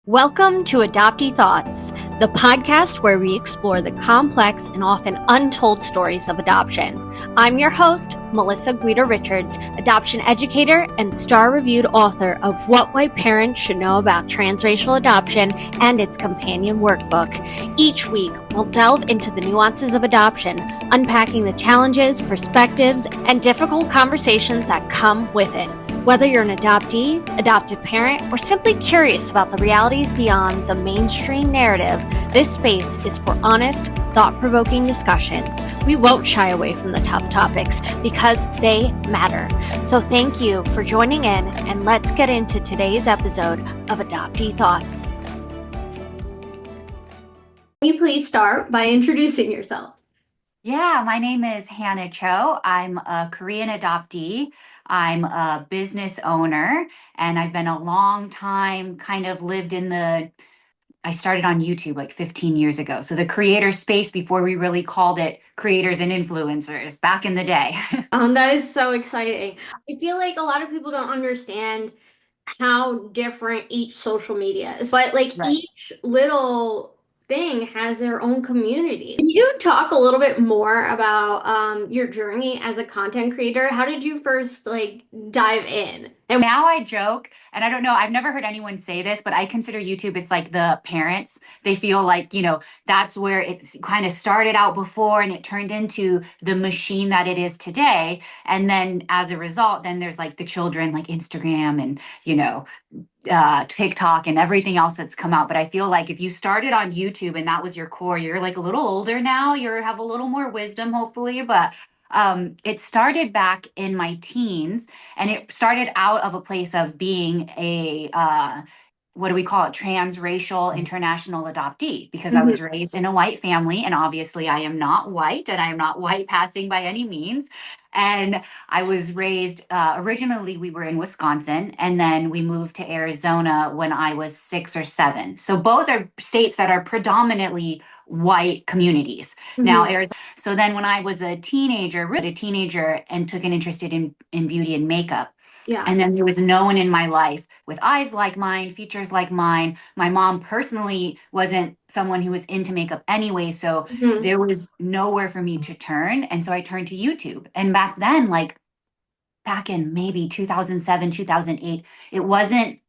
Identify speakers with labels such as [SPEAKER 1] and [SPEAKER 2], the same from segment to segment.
[SPEAKER 1] Welcome to Adoptee Thoughts, the podcast where we explore the complex and often untold stories of adoption. I'm your host, Melissa Guida Richards, adoption educator and star-reviewed author of What White Parents Should Know About Transracial Adoption and its companion workbook. Each week, we'll delve into the nuances of adoption, unpacking the challenges, perspectives, and difficult conversations that come with it. Whether you're an adoptee, adoptive parent, or simply curious about the realities beyond the mainstream narrative, this space is for honest, thought-provoking discussions. We won't shy away from the tough topics because they matter. So thank you for joining in, and let's get into today's episode of Adoptee Thoughts. Can you please start by introducing yourself?
[SPEAKER 2] Yeah, my name is Hannah Cho. I'm a Korean adoptee. I'm a business owner, and I've been a long time I started on YouTube like 15 years ago. So the creator space before we really called it creators and influencers back in the day.
[SPEAKER 1] That is so exciting. I feel like a lot of people don't understand how different each social media is, but
[SPEAKER 2] Right.
[SPEAKER 1] each little thing has their own community. Can you talk a little bit more about your journey as a content creator? How did you first dive in?
[SPEAKER 2] And now I joke, and I don't know, I've never heard anyone say this, but I consider YouTube, it's like the parents. They feel like, that's where it's kind of started out before and it turned into the machine that it is today. And then as a result, then there's like the children, like Instagram and, TikTok and everything else that's come out. But I feel like if you started on YouTube and that was your core, you're like a little older now, you have a little more wisdom, hopefully. But it started back in my teens, and it started out of a place of being a what do we call it, transracial international adoptee, because I was raised in a white family, and obviously I am not white, and I am not white passing by any means. And I was raised, originally we were in Wisconsin, and then we moved to Arizona when I was 6 or 7. So both are states that are predominantly white communities. Now, Arizona. So then when I was a teenager, and took an interest in beauty and makeup.
[SPEAKER 1] Yeah.
[SPEAKER 2] And then there was no one in my life with eyes like mine, features like mine. My mom personally wasn't someone who was into makeup anyway, so there was nowhere for me to turn. And so I turned to YouTube. And back then, back in maybe 2007, 2008, it wasn't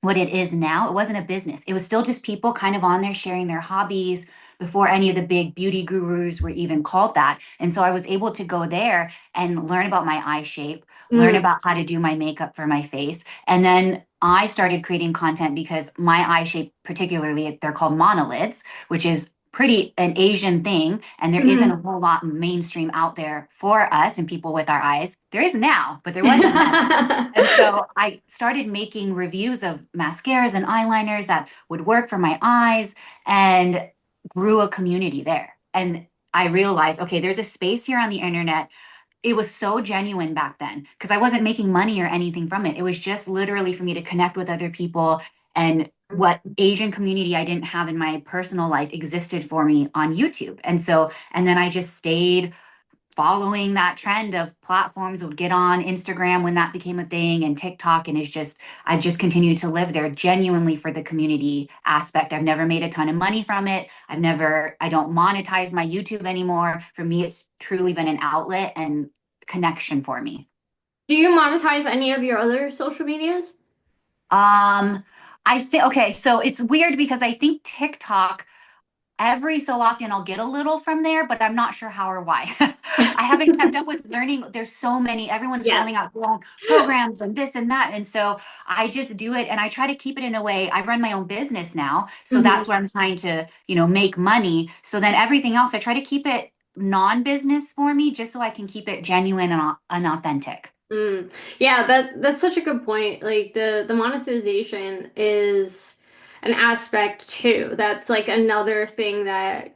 [SPEAKER 2] what it is now. It wasn't a business. It was still just people kind of on there sharing their hobbies before any of the big beauty gurus were even called that. And so I was able to go there and learn about my eye shape, learn about how to do my makeup for my face. And then I started creating content because my eye shape, particularly, they're called monolids, which is pretty an Asian thing, and there isn't a whole lot mainstream out there for us and people with our eyes. There is now, but there wasn't then. And so I started making reviews of mascaras and eyeliners that would work for my eyes, and grew a community there. And I realized, okay, there's a space here on the internet. It was so genuine back then because I wasn't making money or anything from it. It was just literally for me to connect with other people, and what Asian community I didn't have in my personal life existed for me on YouTube. And then I just stayed following that trend of platforms, would get on Instagram when that became a thing, and TikTok, and I've just continued to live there genuinely for the community aspect. I've never made a ton of money from it. I don't monetize my YouTube anymore. For me, it's truly been an outlet and connection for me.
[SPEAKER 1] Do you monetize any of your other social medias?
[SPEAKER 2] I think, okay, so it's weird because I think TikTok, every so often I'll get a little from there, but I'm not sure how or why. I haven't kept up with learning. There's so many, everyone's rolling out their own programs and this and that. And so I just do it, and I try to keep it in a way. I run my own business now. So that's where I'm trying to, make money. So then everything else, I try to keep it non-business for me, just so I can keep it genuine and authentic.
[SPEAKER 1] Yeah, that's such a good point. Like the monetization is an aspect too. That's like another thing that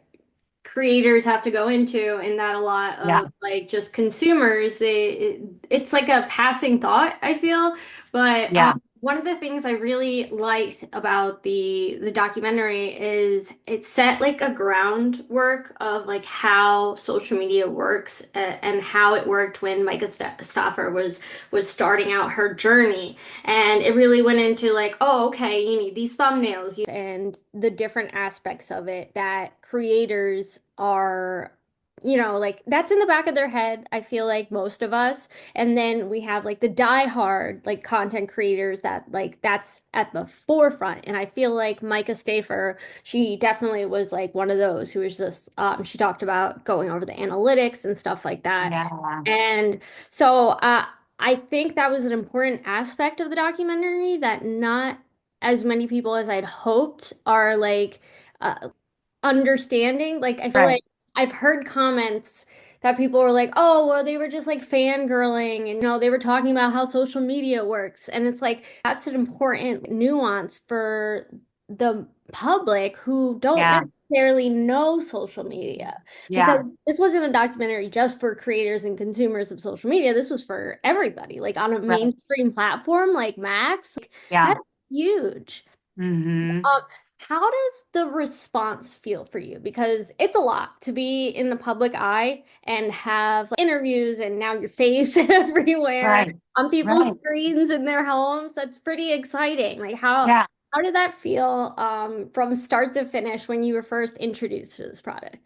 [SPEAKER 1] creators have to go into, and that a lot
[SPEAKER 2] Yeah.
[SPEAKER 1] of just consumers, it's like a passing thought, I feel. But
[SPEAKER 2] Yeah.
[SPEAKER 1] One of the things I really liked about the documentary is it set like a groundwork of like how social media works and how it worked when Stauffer was starting out her journey. And it really went into like, oh, okay, you need these thumbnails and the different aspects of it that creators are, like that's in the back of their head. I feel like most of us. And then we have like the die-hard like content creators that like that's at the forefront. And I feel like Myka Stauffer, she definitely was like one of those who was just she talked about going over the analytics and stuff like that.
[SPEAKER 2] Yeah,
[SPEAKER 1] And so I think that was an important aspect of the documentary that not as many people as I'd hoped are like understanding. Like I feel
[SPEAKER 2] right.
[SPEAKER 1] like I've heard comments that people were like, "Oh, well, they were just like fangirling, and they were talking about how social media works." And it's like that's an important nuance for the public who don't
[SPEAKER 2] Yeah,
[SPEAKER 1] necessarily know social media. Because
[SPEAKER 2] yeah,
[SPEAKER 1] this wasn't a documentary just for creators and consumers of social media. This was for everybody, like on a
[SPEAKER 2] right.
[SPEAKER 1] mainstream platform like Max. Like,
[SPEAKER 2] Yeah.
[SPEAKER 1] that's huge.
[SPEAKER 2] Mm-hmm.
[SPEAKER 1] Um, how does the response feel for you? Because it's a lot to be in the public eye and have like, interviews and now your face everywhere
[SPEAKER 2] Right.
[SPEAKER 1] on people's
[SPEAKER 2] Right.
[SPEAKER 1] screens in their homes. That's pretty exciting. Like how did that feel from start to finish when you were first introduced to this project?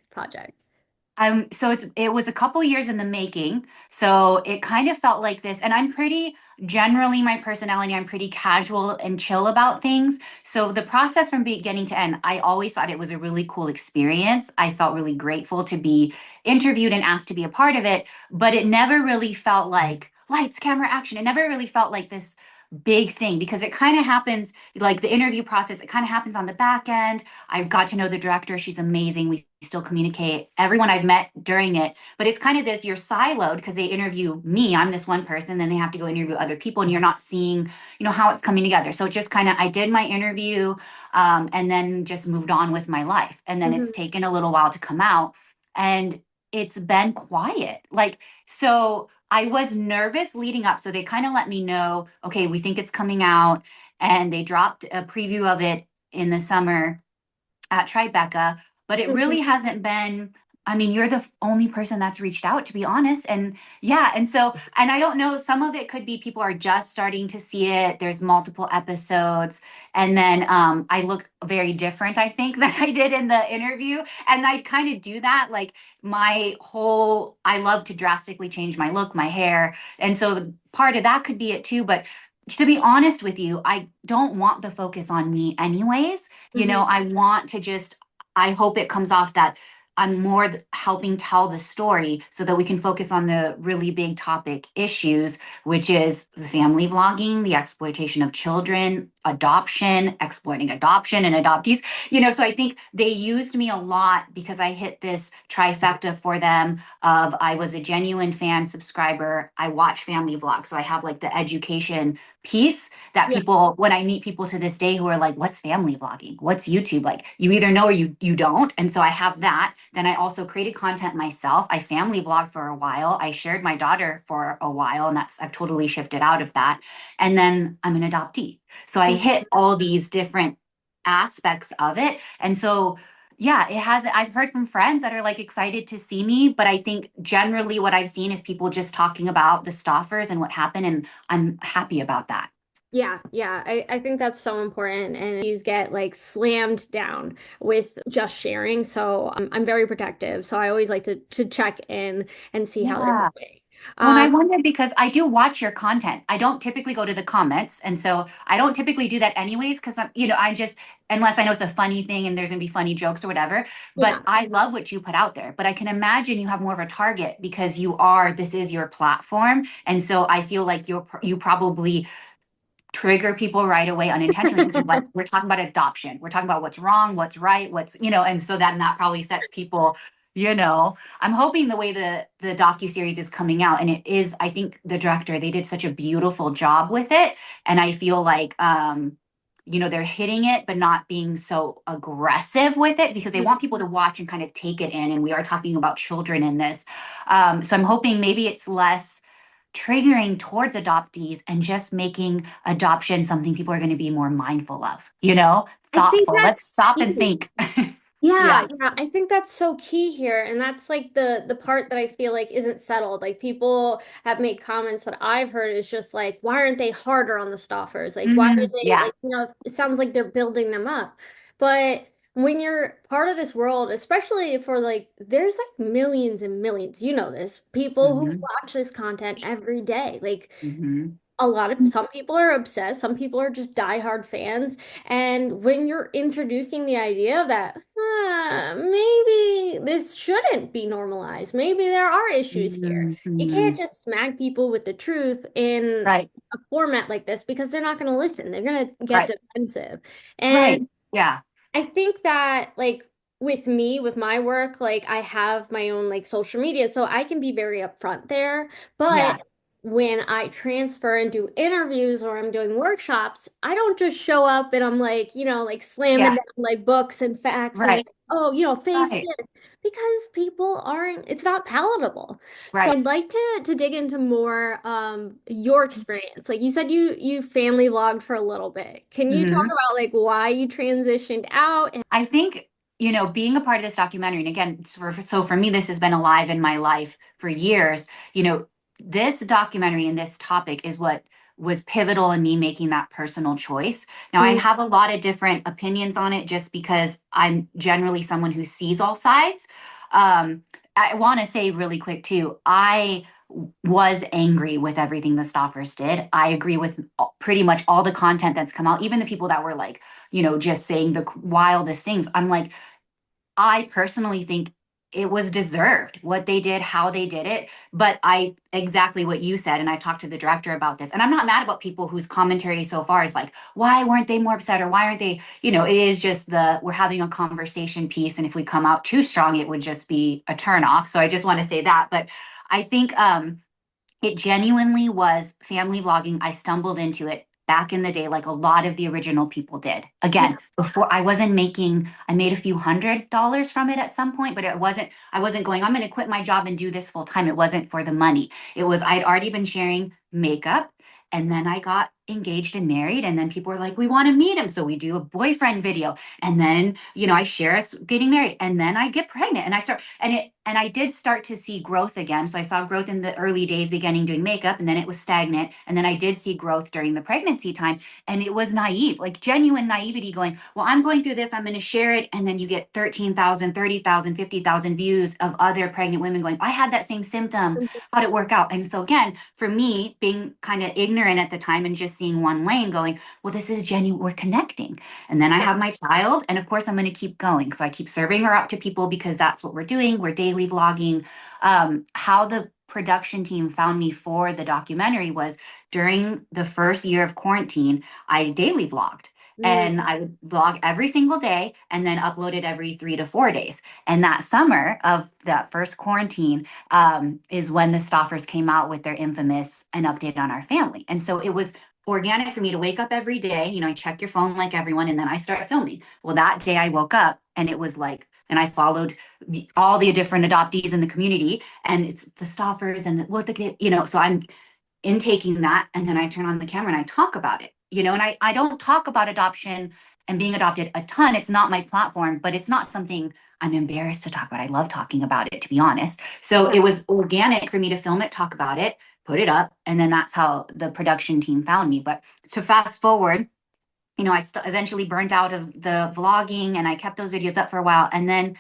[SPEAKER 2] So it was a couple years in the making. So it kind of felt like this, and I'm pretty generally my personality, I'm pretty casual and chill about things. So the process from beginning to end, I always thought it was a really cool experience. I felt really grateful to be interviewed and asked to be a part of it, but it never really felt like lights, camera, action. It never really felt like this big thing because it kind of happens like the interview process, it kind of happens on the back end. I've got to know the director. She's amazing. We still communicate. Everyone I've met during it, but it's kind of this you're siloed because they interview me. I'm this one person, then they have to go interview other people, and you're not seeing, how it's coming together. So it just kind of, I did my interview, and then just moved on with my life. And then it's
[SPEAKER 1] Mhm.
[SPEAKER 2] taken a little while to come out, and it's been quiet. Like, so I was nervous leading up. So they kind of let me know, okay, we think it's coming out. And they dropped a preview of it in the summer at Tribeca, but it
[SPEAKER 1] Mhm.
[SPEAKER 2] really hasn't been. I mean, you're the only person that's reached out, to be honest. And yeah, and so, and I don't know, some of it could be people are just starting to see it. There's multiple episodes. And then I look very different, I think, than I did in the interview. And I kind of do that. Like I love to drastically change my look, my hair. And so part of that could be it too. But to be honest with you, I don't want the focus on me anyways.
[SPEAKER 1] Mhm.
[SPEAKER 2] I want to just, I hope it comes off that I'm more helping tell the story so that we can focus on the really big topic issues, which is the family vlogging, the exploitation of children, adoption, exploiting adoption and adoptees. So I think they used me a lot because I hit this trifecta for them of I was a genuine fan subscriber. I watch family vlogs. So I have like the education piece that
[SPEAKER 1] Yeah.
[SPEAKER 2] people, when I meet people to this day who are like, what's family vlogging? What's YouTube? Like you either know or you don't. And so I have that. Then I also created content myself. I family vlogged for a while. I shared my daughter for a while, and I've totally shifted out of that. And then I'm an adoptee. So I
[SPEAKER 1] Mhm.
[SPEAKER 2] hit all these different aspects of it. And so yeah, I've heard from friends that are like excited to see me, but I think generally what I've seen is people just talking about the Stauffers and what happened, and I'm happy about that.
[SPEAKER 1] Yeah, yeah, I think that's so important. And these get like slammed down with just sharing. So I'm very protective. So I always like to check in and see how they're
[SPEAKER 2] Yeah.
[SPEAKER 1] doing.
[SPEAKER 2] Well, and I
[SPEAKER 1] Um,
[SPEAKER 2] wonder because I do watch your content. I don't typically go to the comments. And so I don't typically do that anyways, because I just, unless I know it's a funny thing and there's going to be funny jokes or whatever. But
[SPEAKER 1] yeah.
[SPEAKER 2] I love what you put out there. But I can imagine you have more of a target because this is your platform. And so I feel like you probably trigger people right away unintentionally because you're like, we're talking about adoption. We're talking about what's wrong, what's right, and so then that probably sets people, I'm hoping the way the docu-series is coming out, and it is, I think the director, they did such a beautiful job with it. And I feel like they're hitting it, but not being so aggressive with it because they want people to watch and kind of take it in. And we are talking about children in this. So I'm hoping maybe it's less triggering towards adoptees and just making adoption something people are going to be more mindful of, you know,
[SPEAKER 1] I think
[SPEAKER 2] thoughtful. Let's
[SPEAKER 1] that's
[SPEAKER 2] stop and
[SPEAKER 1] key.
[SPEAKER 2] think.
[SPEAKER 1] Yeah,
[SPEAKER 2] Yeah.
[SPEAKER 1] yeah, I think that's so key here. And that's like the part that I feel like isn't settled. Like people have made comments that I've heard is just like, why aren't they harder on the Staffers? Like, why did they
[SPEAKER 2] Yeah.
[SPEAKER 1] like, it sounds like they're building them up. But when you're part of this world, especially for like, there's like millions and millions, you know this, people who
[SPEAKER 2] Hmm.
[SPEAKER 1] watch this content every day. Like
[SPEAKER 2] Hmm.
[SPEAKER 1] some people are obsessed, some people are just diehard fans. And when you're introducing the idea that maybe this shouldn't be normalized, maybe there are issues here, you can't
[SPEAKER 2] Hmm.
[SPEAKER 1] just smack people with the truth in
[SPEAKER 2] Right.
[SPEAKER 1] a format like this because they're not going to listen. They're going to get
[SPEAKER 2] Right.
[SPEAKER 1] defensive. And
[SPEAKER 2] Right. Yeah.
[SPEAKER 1] I think that like with me, with my work, like I have my own like social media, so I can be very upfront there.
[SPEAKER 2] Yeah.
[SPEAKER 1] But when I transfer and do interviews or I'm doing workshops, I don't just show up and I'm like, like slamming
[SPEAKER 2] Yeah.
[SPEAKER 1] down like books and facts and
[SPEAKER 2] Right.
[SPEAKER 1] like, oh, face
[SPEAKER 2] Right.
[SPEAKER 1] this because people aren't, it's not palatable. So
[SPEAKER 2] Right.
[SPEAKER 1] I'd like to dig into more your experience. Like you said you family vlogged for a little bit. Can you talk
[SPEAKER 2] Hmm.
[SPEAKER 1] about like why you transitioned out and
[SPEAKER 2] I think, being a part of this documentary, and again, so for me, this has been alive in my life for years. This documentary and this topic is what was pivotal in me making that personal choice. Now, I
[SPEAKER 1] Mm,
[SPEAKER 2] have a lot of different opinions on it just because I'm generally someone who sees all sides. Um, I want to say really quick too, I was angry with everything the Stoffers did. I agree with pretty much all the content that's come out, even the people that were like, just saying the wildest things. I'm like, I personally think it was deserved what they did, how they did it. But exactly what you said, and I've talked to the director about this, and I'm not mad about people whose commentary so far is like, why weren't they more upset or why aren't they, it is just we're having a conversation piece. And if we come out too strong, it would just be a turn off. So I just want to say that. But I think, it genuinely was family vlogging. I stumbled into it back in the day, like a lot of the original people did.
[SPEAKER 1] yeah.
[SPEAKER 2] Again, before I made a few $100s from it at some point, but I wasn't going, I'm going to quit my job and do this full time. It wasn't for the money. I'd already been sharing makeup. And then I got engaged and married. And then people were like, we want to meet him. So we do a boyfriend video. And then, I share us getting married. And then I get pregnant and and I did start to see growth again. So I saw growth in the early days beginning doing makeup, and then it was stagnant. And then I did see growth during the pregnancy time. And it was naive, like genuine naivety going, well, I'm going through this, I'm going to share it. And then you get 13,000, 30,000, 50,000 views of other pregnant women going, I had that same symptom. How'd it work out? And so again, for me, being kind of ignorant at the time and just seeing one lane going, well, this is genuine, we're connecting. And then I have my child, and of course I'm going to keep going. So I keep serving her up to people because that's what we're doing. We're daily vlogging. How the production team found me for the documentary was during the first year of quarantine, I daily vlogged.
[SPEAKER 1] Mm,
[SPEAKER 2] And I would vlog every single day and then upload it every 3 to 4 days. And that summer of that first quarantine is when the Stoffers came out with their infamous An Update on Our Family. And so it was organic for me to wake up every day, I check your phone like everyone, and then I start filming. Well, that day I woke up and it was like, and I followed all the different adoptees in the community, and it's the Stoffers and what so I'm intaking that, and then I turn on the camera and I talk about it, and I don't talk about adoption and being adopted a ton. It's not my platform, but it's not something I'm embarrassed to talk about. I love talking about it, to be honest. So
[SPEAKER 1] yeah.
[SPEAKER 2] it was organic for me to film it, talk about it, put it up, and then that's how the production team found me. But to fast forward, I eventually burnt out of the vlogging, and I kept those videos up for a while. And then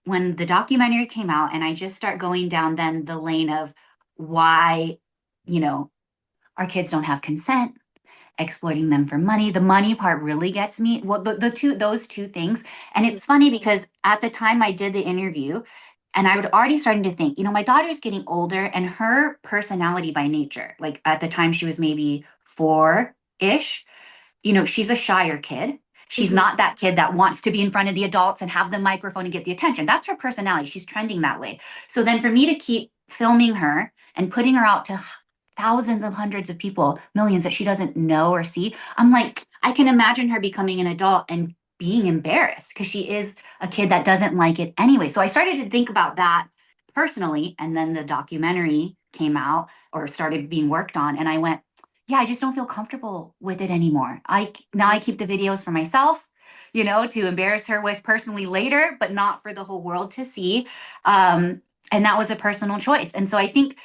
[SPEAKER 2] when the documentary came out, and I just start going down then the lane of why, you know, our kids don't have consent, exploiting them for money. The money part really gets me. Well, those two things. And
[SPEAKER 1] Mhm.
[SPEAKER 2] it's funny because at the time I did the interview, and I would already starting to think, my daughter's getting older, and her personality by nature, like at the time she was maybe 4-ish, she's a shyer kid. She's
[SPEAKER 1] Mhm.
[SPEAKER 2] not that kid that wants to be in front of the adults and have the microphone and get the attention. That's her personality. She's trending that way. So then for me to keep filming her and putting her out to thousands of hundreds of people, millions that she doesn't know or see, I'm like, I can imagine her becoming an adult and being embarrassed because she is a kid that doesn't like it anyway. So I started to think about that personally. And then the documentary came out or started being worked on. And I went, yeah, I just don't feel comfortable with it anymore. Now I keep the videos for myself, to embarrass her with personally later, but not for the whole world to see. And that was a personal choice. And so I think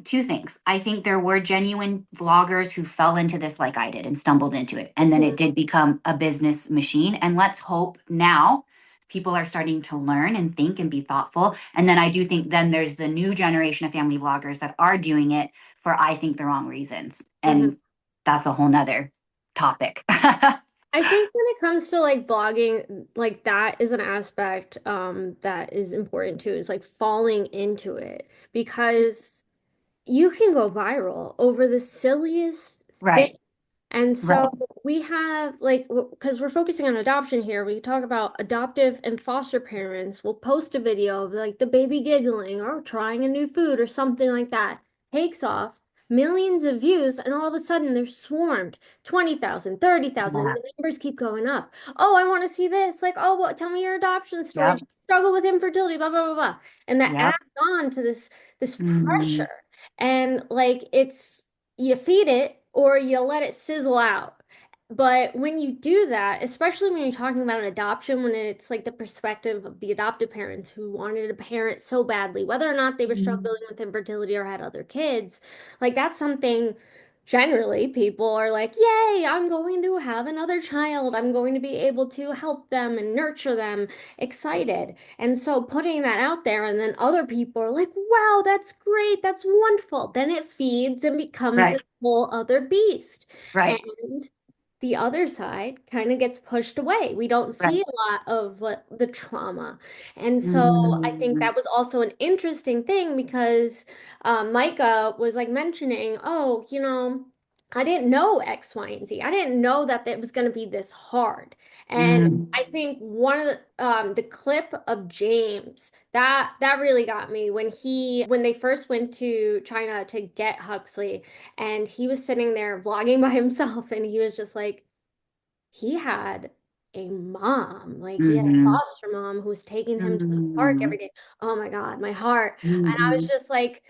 [SPEAKER 2] two things. I think there were genuine vloggers who fell into this like I did and stumbled into it. And then it did become a business machine. And let's hope now people are starting to learn and think and be thoughtful. And then I do think then there's the new generation of family vloggers that are doing it for, I think, the wrong reasons. And that's a whole nother topic.
[SPEAKER 1] I think when it comes to like blogging, like that is an aspect that is important too, is like falling into it because you can go viral over the silliest thing.
[SPEAKER 2] Right.
[SPEAKER 1] And
[SPEAKER 2] Right.
[SPEAKER 1] so we have like, because we're focusing on adoption here, we talk about adoptive and foster parents will post a video of like the baby giggling or trying a new food or something like that. Takes off, millions of views, and all of a sudden they're swarmed 20,000, 30,000, and
[SPEAKER 2] Yeah.
[SPEAKER 1] the numbers keep going up. Oh, I want to see this. Like, oh, well, tell me your adoption story.
[SPEAKER 2] Yep.
[SPEAKER 1] Just struggle with infertility, blah, blah, blah, blah. And that
[SPEAKER 2] Yep.
[SPEAKER 1] adds on to this
[SPEAKER 2] Mm-hmm.
[SPEAKER 1] pressure. And like it's you feed it or you let it sizzle out. But when you do that, especially when you're talking about an adoption, when it's like the perspective of the adoptive parents who wanted a parent so badly, whether or not they were struggling with infertility or had other kids, like that's something generally people are like, yay, I'm going to have another child. I'm going to be able to help them and nurture them, excited. And so putting that out there, and then other people are like, wow, that's great. That's wonderful. Then it feeds and becomes this
[SPEAKER 2] Right.
[SPEAKER 1] whole other beast.
[SPEAKER 2] Right.
[SPEAKER 1] And the other side kind of gets pushed away. We don't see
[SPEAKER 2] Right.
[SPEAKER 1] a lot of the trauma. And so I think
[SPEAKER 2] Mm-hmm.
[SPEAKER 1] that was also an interesting thing because Myka was like mentioning, oh, I didn't know X, Y, and Z. I didn't know that it was going to be this hard. And
[SPEAKER 2] Mm-hmm.
[SPEAKER 1] I think one of the clip of James that really got me when they first went to China to get Huxley, and he was sitting there vlogging by himself, and he was just like, he had a mom, like he had a
[SPEAKER 2] Mm-hmm.
[SPEAKER 1] foster mom who was taking him to the park
[SPEAKER 2] Mm-hmm.
[SPEAKER 1] every day. Oh my God, my heart. And I was
[SPEAKER 2] Mm-hmm.
[SPEAKER 1] just like,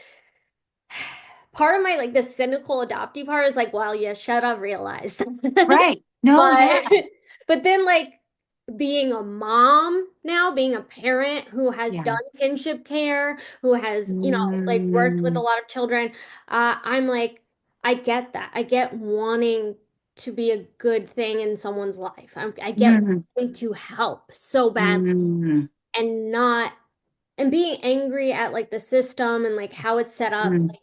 [SPEAKER 1] part of my like the cynical adoptee part is like, well, you should have realized.
[SPEAKER 2] Right. No, yeah.
[SPEAKER 1] But but then like being a mom now, being a parent who has
[SPEAKER 2] Yeah.
[SPEAKER 1] done kinship care, who has, like worked with a
[SPEAKER 2] Mm-hmm.
[SPEAKER 1] lot of children, I'm like, I get that. I get wanting to be a good thing in someone's life. I get wanting to help so badly
[SPEAKER 2] Mm-hmm.
[SPEAKER 1] and not and being angry at like the system and like how it's set up.
[SPEAKER 2] Mm-hmm.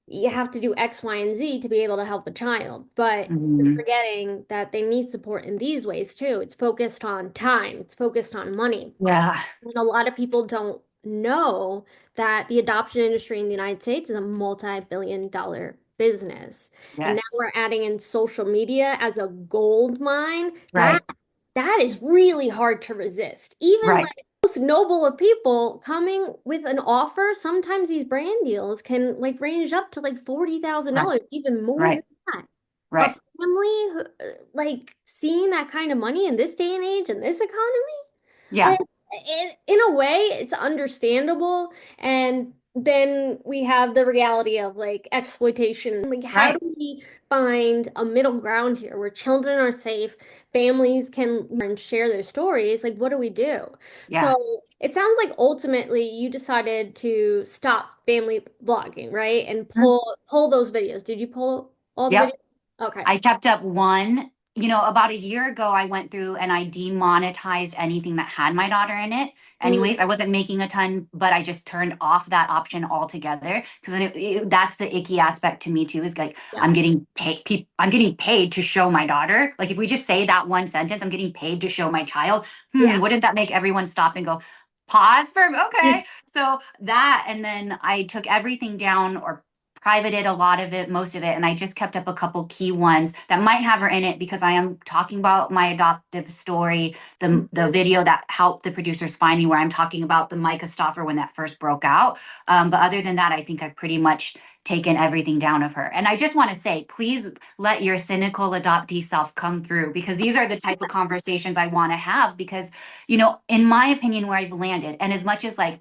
[SPEAKER 1] You have to do X, Y, and Z to be able to help a child. But you're
[SPEAKER 2] Mm-hmm.
[SPEAKER 1] forgetting that they need support in these ways too. It's focused on time, it's focused on money.
[SPEAKER 2] Yeah.
[SPEAKER 1] And a lot of people don't know that the adoption industry in the United States is a multi-billion-dollar business. And now
[SPEAKER 2] Yes.
[SPEAKER 1] we're adding in social media as a gold mine. That
[SPEAKER 2] Right.
[SPEAKER 1] that is really hard to resist. Even
[SPEAKER 2] Right.
[SPEAKER 1] like most noble of people coming with an offer, sometimes these brand deals can like range up to like
[SPEAKER 2] Right.
[SPEAKER 1] $40,000, even more than
[SPEAKER 2] Right.
[SPEAKER 1] that. A
[SPEAKER 2] Right.
[SPEAKER 1] family like seeing that kind of money in this day and age in this economy,
[SPEAKER 2] Yeah.
[SPEAKER 1] like in a way, it's understandable. And then we have the reality of like exploitation. Like, how do
[SPEAKER 2] Right.
[SPEAKER 1] we find a middle ground here where children are safe, families can and share their stories? Like, what do we do?
[SPEAKER 2] Yeah.
[SPEAKER 1] So it sounds like ultimately you decided to stop family blogging, right? And
[SPEAKER 2] Mhm.
[SPEAKER 1] pull those videos. Did you pull all the videos?
[SPEAKER 2] Yep.
[SPEAKER 1] Okay.
[SPEAKER 2] I kept up one. About a year ago, I went through and I demonetized anything that had my daughter in it.
[SPEAKER 1] Mm,
[SPEAKER 2] Anyways, I wasn't making a ton, but I just turned off that option altogether because that's the icky aspect to me too. Is like
[SPEAKER 1] yeah.
[SPEAKER 2] I'm getting paid. I'm getting paid to show my daughter. Like if we just say that one sentence, I'm getting paid to show my child.
[SPEAKER 1] Yeah.
[SPEAKER 2] Wouldn't that make everyone stop and go, pause for okay? So that, and then I took everything down or privated a lot of it, most of it, and I just kept up a couple key ones that might have her in it because I am talking about my adoptive story, the video that helped the producers find me, where I'm talking about the Myka Stauffer when that first broke out. But other than that, I think I've pretty much taken everything down of her. And I just want to say, please let your cynical adoptee self come through because these are the type of conversations I want to have because, in my opinion, where I've landed, and as much as like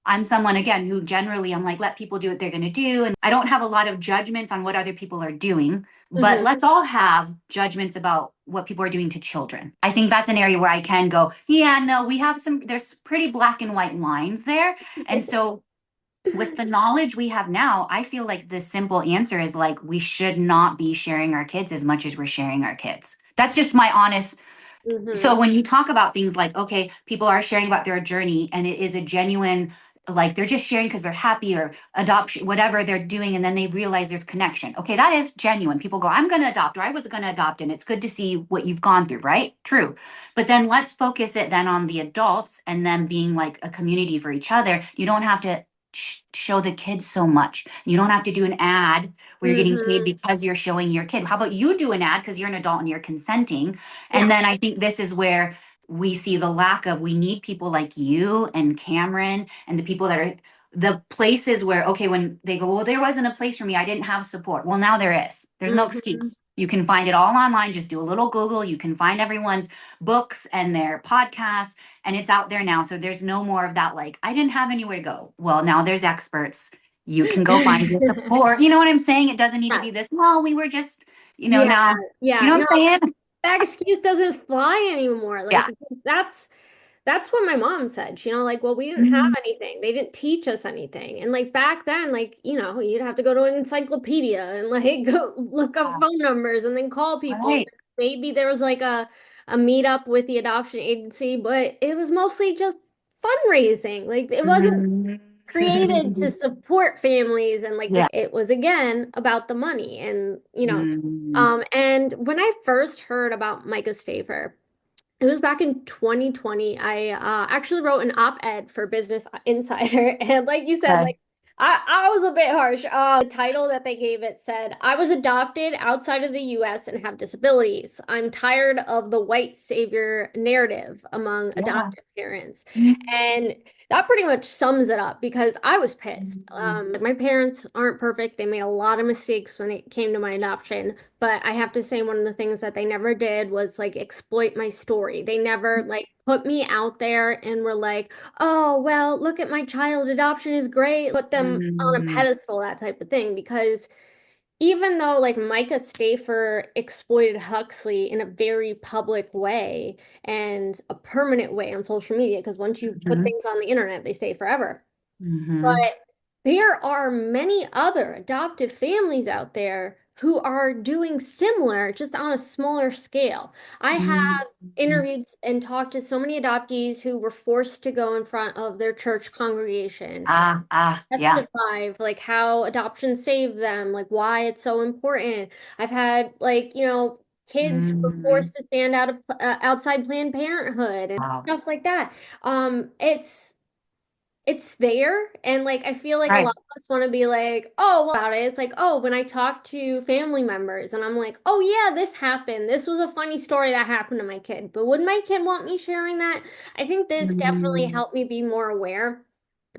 [SPEAKER 2] I'm someone, again, who generally I'm like, let people do what they're going to do. And I don't have a lot of judgments on what other people are doing, but let's all have judgments about what people are doing to children. I think that's an area where I can go, yeah, no, there's pretty black and white lines there. And so with the knowledge we have now, I feel like the simple answer is like, we should not be sharing our kids as much as we're sharing our kids. That's just my honest. So when you talk about things like, okay, people are sharing about their journey and it is a genuine, like they're just sharing because they're happy or adoption, whatever they're doing, and then they realize there's connection. Okay, that is genuine. People go, I'm going to adopt, or I was going to adopt, and it's good to see what you've gone through, right? True. But then let's focus it then on the adults and them being like a community for each other. You don't have to show the kids so much. You don't have to do an ad where you're getting paid because you're showing your kid. How about you do an ad because you're an adult and you're consenting? And then I think this is where we see the lack of, we need people like you and Cameron and the people that are the places where, okay, when they go, well, there wasn't a place for me, I didn't have support. Well, now there is. There's no excuse. You can find it all online. Just do a little Google. You can find everyone's books and their podcasts, and it's out there now. So there's no more of that, like, I didn't have anywhere to go. Well, now there's experts. You can go find your support. You know what I'm saying? It doesn't need to be this, well, we were just, now, you know what I'm saying?
[SPEAKER 1] That excuse doesn't fly anymore.
[SPEAKER 2] Yeah.
[SPEAKER 1] Like that's what my mom said. Like, well, we didn't have
[SPEAKER 2] Mhm.
[SPEAKER 1] anything. They didn't teach us anything. And like back then, like, you'd have to go to an encyclopedia and like go look up
[SPEAKER 2] Yeah.
[SPEAKER 1] phone numbers and then call people. And
[SPEAKER 2] Right.
[SPEAKER 1] maybe there was like a meetup with the adoption agency, but it was mostly just fundraising. Like it wasn't
[SPEAKER 2] Mhm.
[SPEAKER 1] created to support families and like
[SPEAKER 2] Yeah.
[SPEAKER 1] this. It was again about the money and
[SPEAKER 2] Mhm.
[SPEAKER 1] and when I first heard about Myka Stauffer, it was back in 2020. I actually wrote an op-ed for Business Insider, and like you said,
[SPEAKER 2] Okay.
[SPEAKER 1] like I was a bit harsh. The title that they gave it said, "I was adopted outside of the U.S. and have disabilities. I'm tired of the white savior narrative among
[SPEAKER 2] Yeah.
[SPEAKER 1] adoptive parents,"
[SPEAKER 2] Mhm.
[SPEAKER 1] and that pretty much sums it up because I was pissed. Like my parents aren't perfect. They made a lot of mistakes when it came to my adoption. But I have to say, one of the things that they never did was like exploit my story. They never like put me out there and were like, oh, well, look at my child. Adoption is great. Put them on a
[SPEAKER 2] Mhm.
[SPEAKER 1] pedestal, that type of thing. Because even though like Myka Stauffer exploited Huxley in a very public way and a permanent way on social media, because once you put
[SPEAKER 2] Mhm.
[SPEAKER 1] things on the internet, they stay forever.
[SPEAKER 2] Mhm.
[SPEAKER 1] But there are many other adoptive families out there who are doing similar, just on a smaller scale. I have
[SPEAKER 2] Mhm.
[SPEAKER 1] interviewed and talked to so many adoptees who were forced to go in front of their church congregation,
[SPEAKER 2] Yeah.
[SPEAKER 1] testify of, like how adoption saved them, like why it's so important. I've had like, kids who were
[SPEAKER 2] Mhm.
[SPEAKER 1] forced to stand outside Planned Parenthood and
[SPEAKER 2] Wow.
[SPEAKER 1] stuff like that. It's there, and like I feel like a
[SPEAKER 2] Right.
[SPEAKER 1] lot of us want to be like, oh, well, about it. It's like, oh, when I talk to family members and I'm like, oh yeah, this happened, this was a funny story that happened to my kid, but would my kid want me sharing that? I think this definitely
[SPEAKER 2] Mhm.
[SPEAKER 1] helped me be more aware.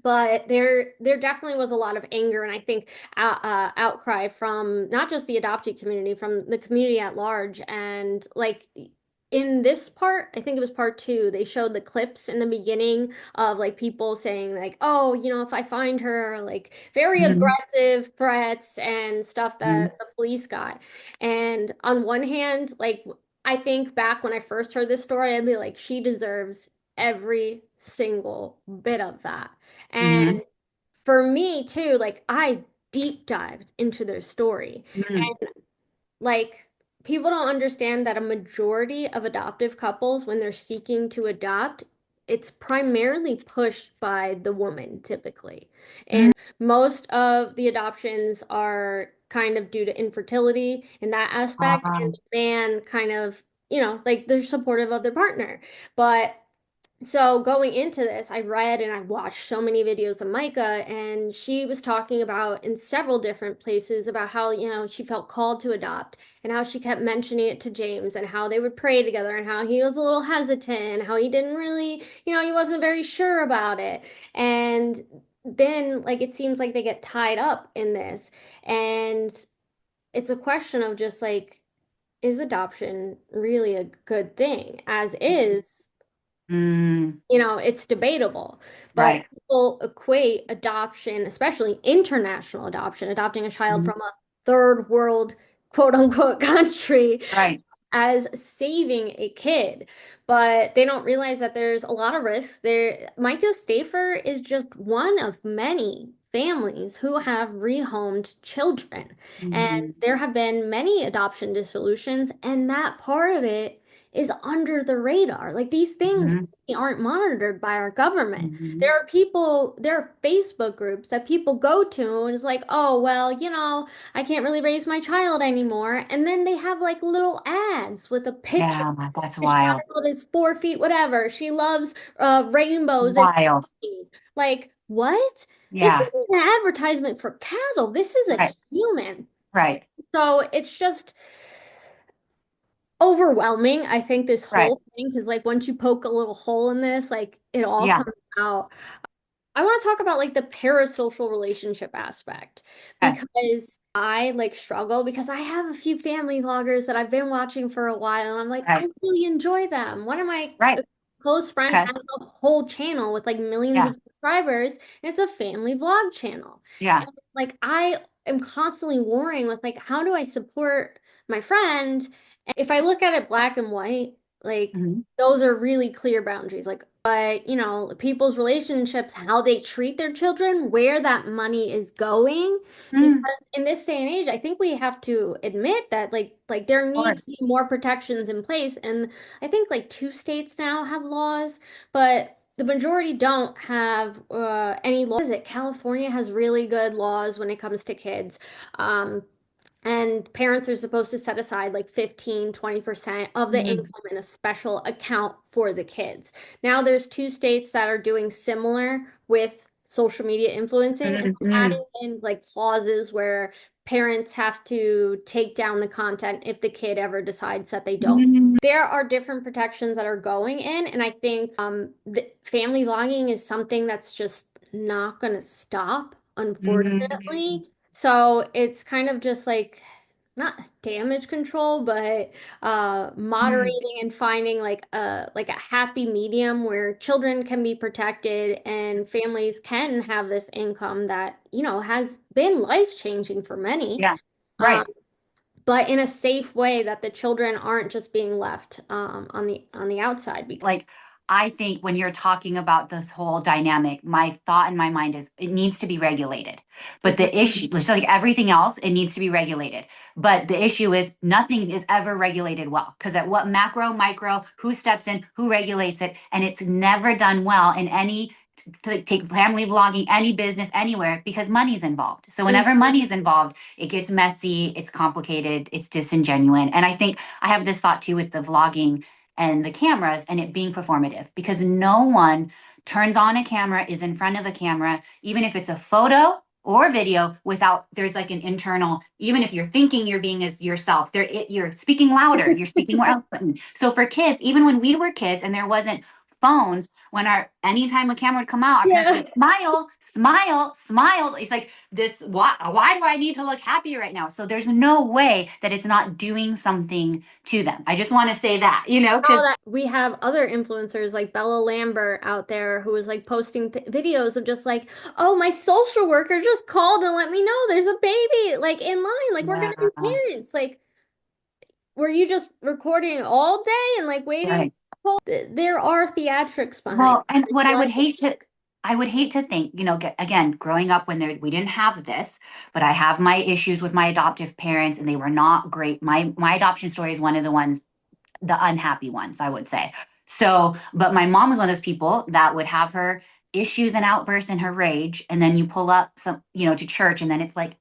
[SPEAKER 1] But there definitely was a lot of anger, and I think outcry from not just the adoptee community, from the community at large. And like in this part, I think it was part two, they showed the clips in the beginning of like people saying like, oh, if I find her, like very
[SPEAKER 2] Mhm.
[SPEAKER 1] aggressive threats and stuff
[SPEAKER 2] Mhm.
[SPEAKER 1] that the police got. And on one hand, like I think back when I first heard this story, I'd be like, she deserves every single bit of that.
[SPEAKER 2] Mhm.
[SPEAKER 1] And for me too, like I deep dived into their story.
[SPEAKER 2] Mhm.
[SPEAKER 1] Like, people don't understand that a majority of adoptive couples, when they're seeking to adopt, it's primarily pushed by the woman typically.
[SPEAKER 2] Mhm.
[SPEAKER 1] And most of the adoptions are kind of due to infertility in that aspect, and the man kind of, like they're supportive of their partner. But so going into this, I read and I watched so many videos of Myka, and she was talking about in several different places about how, she felt called to adopt and how she kept mentioning it to James and how they would pray together and how he was a little hesitant and how he didn't really, he wasn't very sure about it. And then like it seems like they get tied up in this. And it's a question of just like, is adoption really a good thing? As is,
[SPEAKER 2] Mm,
[SPEAKER 1] It's debatable, but
[SPEAKER 2] right.
[SPEAKER 1] people equate adoption, especially international adoption, adopting a child
[SPEAKER 2] Mhm.
[SPEAKER 1] from a third world, quote unquote, country,
[SPEAKER 2] Right.
[SPEAKER 1] as saving a kid, but they don't realize that there's a lot of risks there. Myka Stauffer is just one of many families who have rehomed children, and
[SPEAKER 2] Mhm.
[SPEAKER 1] there have been many adoption dissolutions, and that part of it is under the radar. Like these things
[SPEAKER 2] Mhm.
[SPEAKER 1] really aren't monitored by our government.
[SPEAKER 2] Mhm.
[SPEAKER 1] There are people, there are Facebook groups that people go to, and it's like, oh, well, I can't really raise my child anymore. And then they have like little ads with a picture.
[SPEAKER 2] Yeah, that's
[SPEAKER 1] The
[SPEAKER 2] wild.
[SPEAKER 1] child is 4 feet, whatever. She loves rainbows and
[SPEAKER 2] Wild.
[SPEAKER 1] trees. Like, what? This
[SPEAKER 2] Yeah.
[SPEAKER 1] isn't an advertisement for cattle. This is a
[SPEAKER 2] Right.
[SPEAKER 1] human.
[SPEAKER 2] Right.
[SPEAKER 1] So it's just overwhelming, I think, this
[SPEAKER 2] Right.
[SPEAKER 1] whole thing, because like once you poke a little hole in this, like it all
[SPEAKER 2] Yeah.
[SPEAKER 1] comes out. I want to talk about like the parasocial relationship aspect
[SPEAKER 2] Okay.
[SPEAKER 1] because I like struggle because I have a few family vloggers that I've been watching for a while and I'm like, I
[SPEAKER 2] Right.
[SPEAKER 1] really enjoy them. One of my
[SPEAKER 2] Right.
[SPEAKER 1] close friends
[SPEAKER 2] Okay.
[SPEAKER 1] has a whole channel with like millions
[SPEAKER 2] Yeah.
[SPEAKER 1] of subscribers and it's a family vlog channel.
[SPEAKER 2] Yeah.
[SPEAKER 1] And like I am constantly warring with like, how do I support my friend? And if I look at it black and white, like
[SPEAKER 2] Mhm.
[SPEAKER 1] those are really clear boundaries. Like, but people's relationships, how they treat their children, where that money is going, because
[SPEAKER 2] Mm,
[SPEAKER 1] in this day and age, I think we have to admit that like there
[SPEAKER 2] of
[SPEAKER 1] need to
[SPEAKER 2] course.
[SPEAKER 1] be more protections in place. And I think like 2 states now have laws, but the majority don't have any laws. California has really good laws when it comes to kids. Um, and parents are supposed to set aside like 15-20% of the
[SPEAKER 2] Mm,
[SPEAKER 1] income in a special account for the kids. Now there's 2 states that are doing similar with social media influencing and
[SPEAKER 2] mm, mm,
[SPEAKER 1] adding in like clauses where parents have to take down the content if the kid ever decides that they don't.
[SPEAKER 2] mm,
[SPEAKER 1] There are different protections that are going in, and I think the family vlogging is something that's just not going to stop,
[SPEAKER 2] mm,
[SPEAKER 1] unfortunately. So it's kind of just like not damage control, but
[SPEAKER 2] mm.
[SPEAKER 1] moderating and finding like a happy medium where children can be protected and families can have this income that, has been life-changing for many.
[SPEAKER 2] Yeah.
[SPEAKER 1] Um,
[SPEAKER 2] Right.
[SPEAKER 1] but in a safe way that the children aren't just being left on the outside.
[SPEAKER 2] Like, I think when you're talking about this whole dynamic, my thought in my mind is it needs to be regulated. But
[SPEAKER 1] Mhm.
[SPEAKER 2] the issue, just like everything else, it needs to be regulated. But the issue is nothing is ever regulated well. Because at what macro, micro, who steps in, who regulates it, and it's never done well in any to take family vlogging, any business, anywhere, because money's involved. So whenever
[SPEAKER 1] Mhm.
[SPEAKER 2] money is involved, it gets messy, it's complicated, it's disingenuine. And I think I have this thought too with the vlogging and the cameras and it being performative because no one turns on a camera, is in front of a camera, even if it's a photo or video without there's like an internal, even if you're thinking you're being as yourself, you're speaking louder, you're speaking more eloquently. So for kids, even when we were kids and there wasn't phones, when our anytime a camera would come out, our parents would
[SPEAKER 1] Yeah.
[SPEAKER 2] be smile, smile, smile. It's like this, why do I need to look happy right now? So there's no way that it's not doing something to them. I just want to say that,
[SPEAKER 1] Oh,
[SPEAKER 2] because
[SPEAKER 1] that we have other influencers like Bella Lambert out there who is like posting videos of just like, oh, my social worker just called and let me know there's a baby like in line, like we're gonna be
[SPEAKER 2] yeah,
[SPEAKER 1] parents. Like, were you just recording all day and like waiting?
[SPEAKER 2] right.
[SPEAKER 1] There are theatrics behind
[SPEAKER 2] Well, and
[SPEAKER 1] it.
[SPEAKER 2] what I would hate to think, again, growing up when we didn't have this, but I have my issues with my adoptive parents and they were not great. My adoption story is one of the ones, the unhappy ones, I would say. So, but my mom was one of those people that would have her issues and outbursts and her rage, and then you pull up some, to church, and then it's like,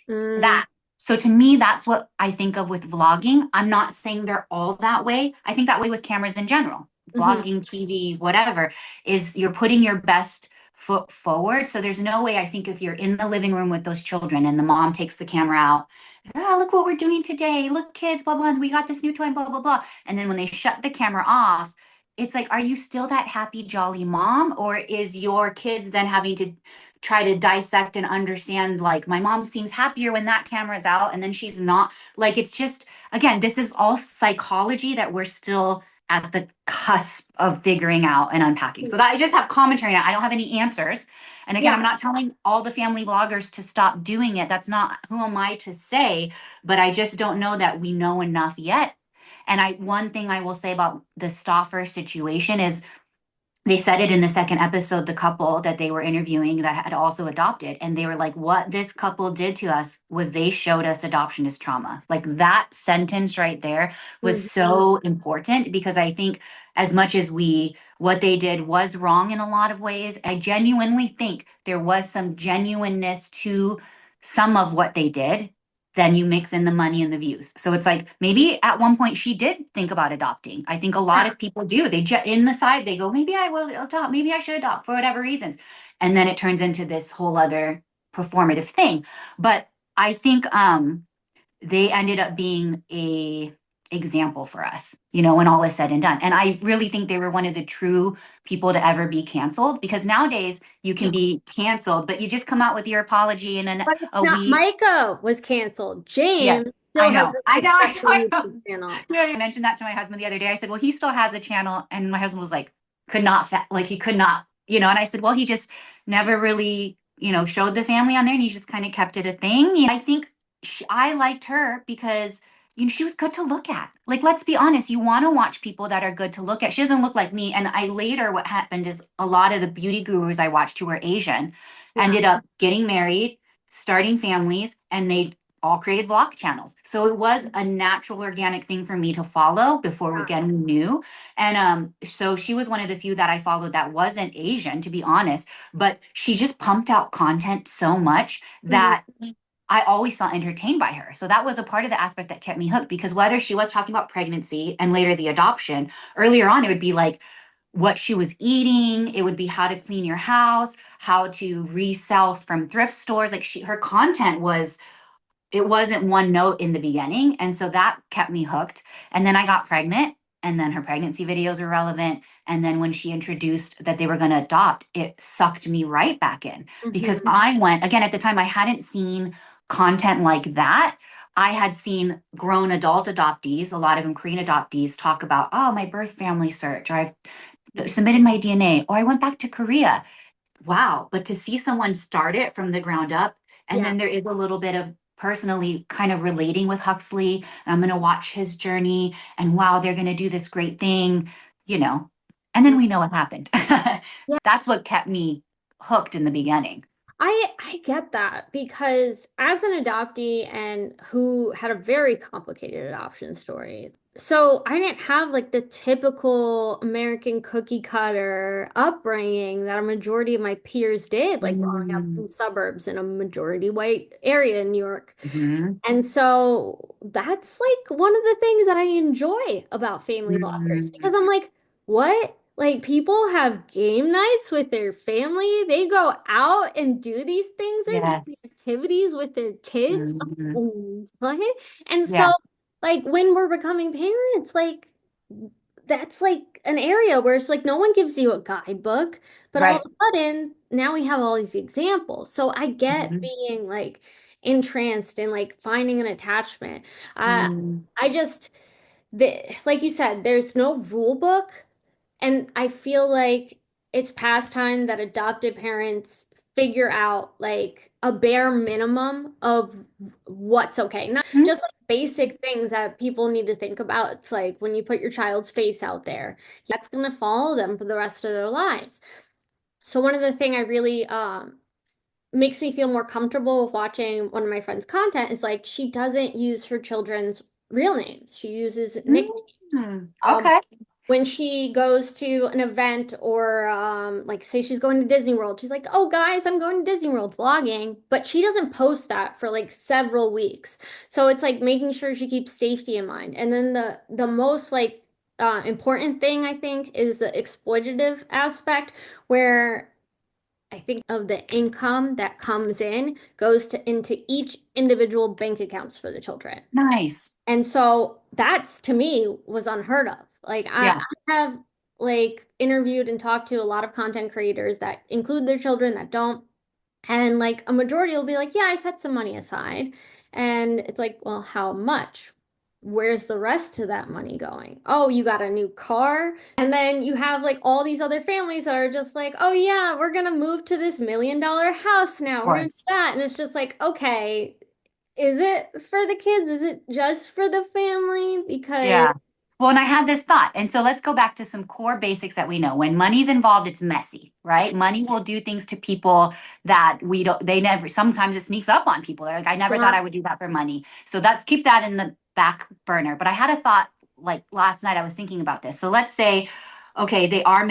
[SPEAKER 1] Mm,
[SPEAKER 2] that. So to me, that's what I think of with vlogging. I'm not saying they're all that way. I think that way with cameras in general.
[SPEAKER 1] mhm.
[SPEAKER 2] Vlogging, TV, whatever, is you're putting your best foot forward. So there's no way I think if you're in the living room with those children and the mom takes the camera out, oh, look what we're doing today. Look, kids, blah, blah, we got this new toy, blah, blah, blah. And then when they shut the camera off, it's like, are you still that happy, jolly mom? Or is your kids then having to try to dissect and understand like my mom seems happier when that camera's out and then she's not, like it's just, again, this is all psychology that we're still at the cusp of figuring out and unpacking. So that I just have commentary now. I don't have any answers. And again, I'm
[SPEAKER 1] Yeah.
[SPEAKER 2] not telling all the family bloggers to stop doing it. That's not who am I to say, but I just don't know that we know enough yet. And one thing I will say about the Stauffer situation is they said it in the second episode, the couple that they were interviewing that had also adopted. And they were like, what this couple did to us was they showed us adoption is trauma. Like that sentence right there was so important because I think as much as what they did was wrong in a lot of ways, I genuinely think there was some genuineness to some of what they did. Then you mix in the money and the views. So it's like maybe at one point she did think about adopting. I think a lot
[SPEAKER 1] Yeah.
[SPEAKER 2] of people do. They in the side they go, maybe I will adopt, maybe I should adopt for whatever reasons, and then it turns into this whole other performative thing. But I think they ended up being a example for us, when all is said and done. And I really think they were one of the true people to ever be canceled because nowadays you can be canceled, but you just come out with your apology and then
[SPEAKER 1] But it's
[SPEAKER 2] a
[SPEAKER 1] not.
[SPEAKER 2] week.
[SPEAKER 1] Myka was canceled.
[SPEAKER 2] Yes,
[SPEAKER 1] James
[SPEAKER 2] I
[SPEAKER 1] still has
[SPEAKER 2] know.
[SPEAKER 1] a
[SPEAKER 2] I know. I know.
[SPEAKER 1] successful
[SPEAKER 2] I know.
[SPEAKER 1] YouTube channel.
[SPEAKER 2] Yeah, I mentioned that to my husband the other day. I said, well, he still has a channel. And my husband was like, could not, like, he could not, and I said, well, he just never really, showed the family on there and he just kind of kept it a thing. I think I liked her because, she was good to look at. Like, let's be honest, you want to watch people that are good to look at. She doesn't look like me. And what happened is a lot of the beauty gurus I watched who were Asian
[SPEAKER 1] Yeah.
[SPEAKER 2] ended up getting married, starting families, and they all created vlog channels. So it was a natural, organic thing for me to follow before we
[SPEAKER 1] Yeah.
[SPEAKER 2] again knew. And so she was one of the few that I followed that wasn't Asian, to be honest. But she just pumped out content so much that I always felt entertained by her. So that was a part of the aspect that kept me hooked because whether she was talking about pregnancy and later the adoption, earlier on, it would be like what she was eating. It would be how to clean your house, how to resell from thrift stores. Like her content it wasn't one note in the beginning. And so that kept me hooked. And then I got pregnant, and then her pregnancy videos were relevant. And then when she introduced that they were going to adopt, it sucked me right back in because I went, again, at the time, I hadn't seen content like that. I had seen grown adult adoptees, a lot of them Korean adoptees, talk about, oh, my birth family search, or I've submitted my DNA, or I went back to Korea. Wow. But to see someone start it from the ground up, and
[SPEAKER 1] Yeah.
[SPEAKER 2] then there is a little bit of personally kind of relating with Huxley, and I'm going to watch his journey, and wow, they're going to do this great thing, and then
[SPEAKER 1] Yeah.
[SPEAKER 2] we know what happened.
[SPEAKER 1] Yeah.
[SPEAKER 2] That's what kept me hooked in the beginning.
[SPEAKER 1] I get that because as an adoptee and who had a very complicated adoption story, so I didn't have like the typical American cookie cutter upbringing that a majority of my peers did, like growing up
[SPEAKER 2] Mm-hmm.
[SPEAKER 1] in suburbs in a majority white area in New York.
[SPEAKER 2] Mm-hmm.
[SPEAKER 1] And so that's like one of the things that I enjoy about family bloggers
[SPEAKER 2] Mm-hmm.
[SPEAKER 1] because I'm like, what? Like people have game nights with their family. They go out and do these things or do these
[SPEAKER 2] Yes.
[SPEAKER 1] activities with their kids.
[SPEAKER 2] Mm-hmm.
[SPEAKER 1] What? And so
[SPEAKER 2] Yeah.
[SPEAKER 1] like when we're becoming parents, like that's like an area where it's like no one gives you a guidebook, but all
[SPEAKER 2] Right.
[SPEAKER 1] of a sudden now we have all these examples. So I get
[SPEAKER 2] Mm-hmm.
[SPEAKER 1] being like entranced and like finding an attachment. Uh,
[SPEAKER 2] Mm-hmm.
[SPEAKER 1] I just like you said, there's no rule book, and I feel like it's past time that adoptive parents figure out like a bare minimum of what's okay. Not just like basic things that people need to think about. It's like when you put your child's face out there, that's going to follow them for the rest of their lives. So one of the thing I really makes me feel more comfortable with watching one of my friends' content is like she doesn't use her children's real names. She uses nicknames.
[SPEAKER 2] Mm-hmm.
[SPEAKER 1] Um,
[SPEAKER 2] Okay.
[SPEAKER 1] when she goes to an event or like say she's going to Disney World, she's like, "Oh guys, I'm going to Disney World vlogging," but she doesn't post that for like several weeks. So it's like making sure she keeps safety in mind. And then the most like important thing I think is the exploitative aspect where I think of the income that comes in goes into each individual bank accounts for the children.
[SPEAKER 2] Nice.
[SPEAKER 1] And so that's to me was unheard of. Like
[SPEAKER 2] Yeah.
[SPEAKER 1] I have like interviewed and talked to a lot of content creators that include their children that don't. And like a majority will be like, yeah, I set some money aside. And it's like, well, how much? where's the rest of that money going? Oh, you got a new car. And then you have like all these other families that are just like, oh yeah, we're gonna move to this $1 million house now.
[SPEAKER 2] Of
[SPEAKER 1] We're gonna do
[SPEAKER 2] course.
[SPEAKER 1] that. And it's just like, okay, is it for the kids? Is it just for the family? Because
[SPEAKER 2] Yeah. Well, and I had this thought. And so let's go back to some core basics that we know. When money's involved, it's messy, right? Money will do things to people that we don't, they never, sometimes it sneaks up on people. They're like, I never thought
[SPEAKER 1] yeah.
[SPEAKER 2] I would do that for money. So let's keep that in the back burner. But I had a thought like last night, I was thinking about this. So let's say, okay, they are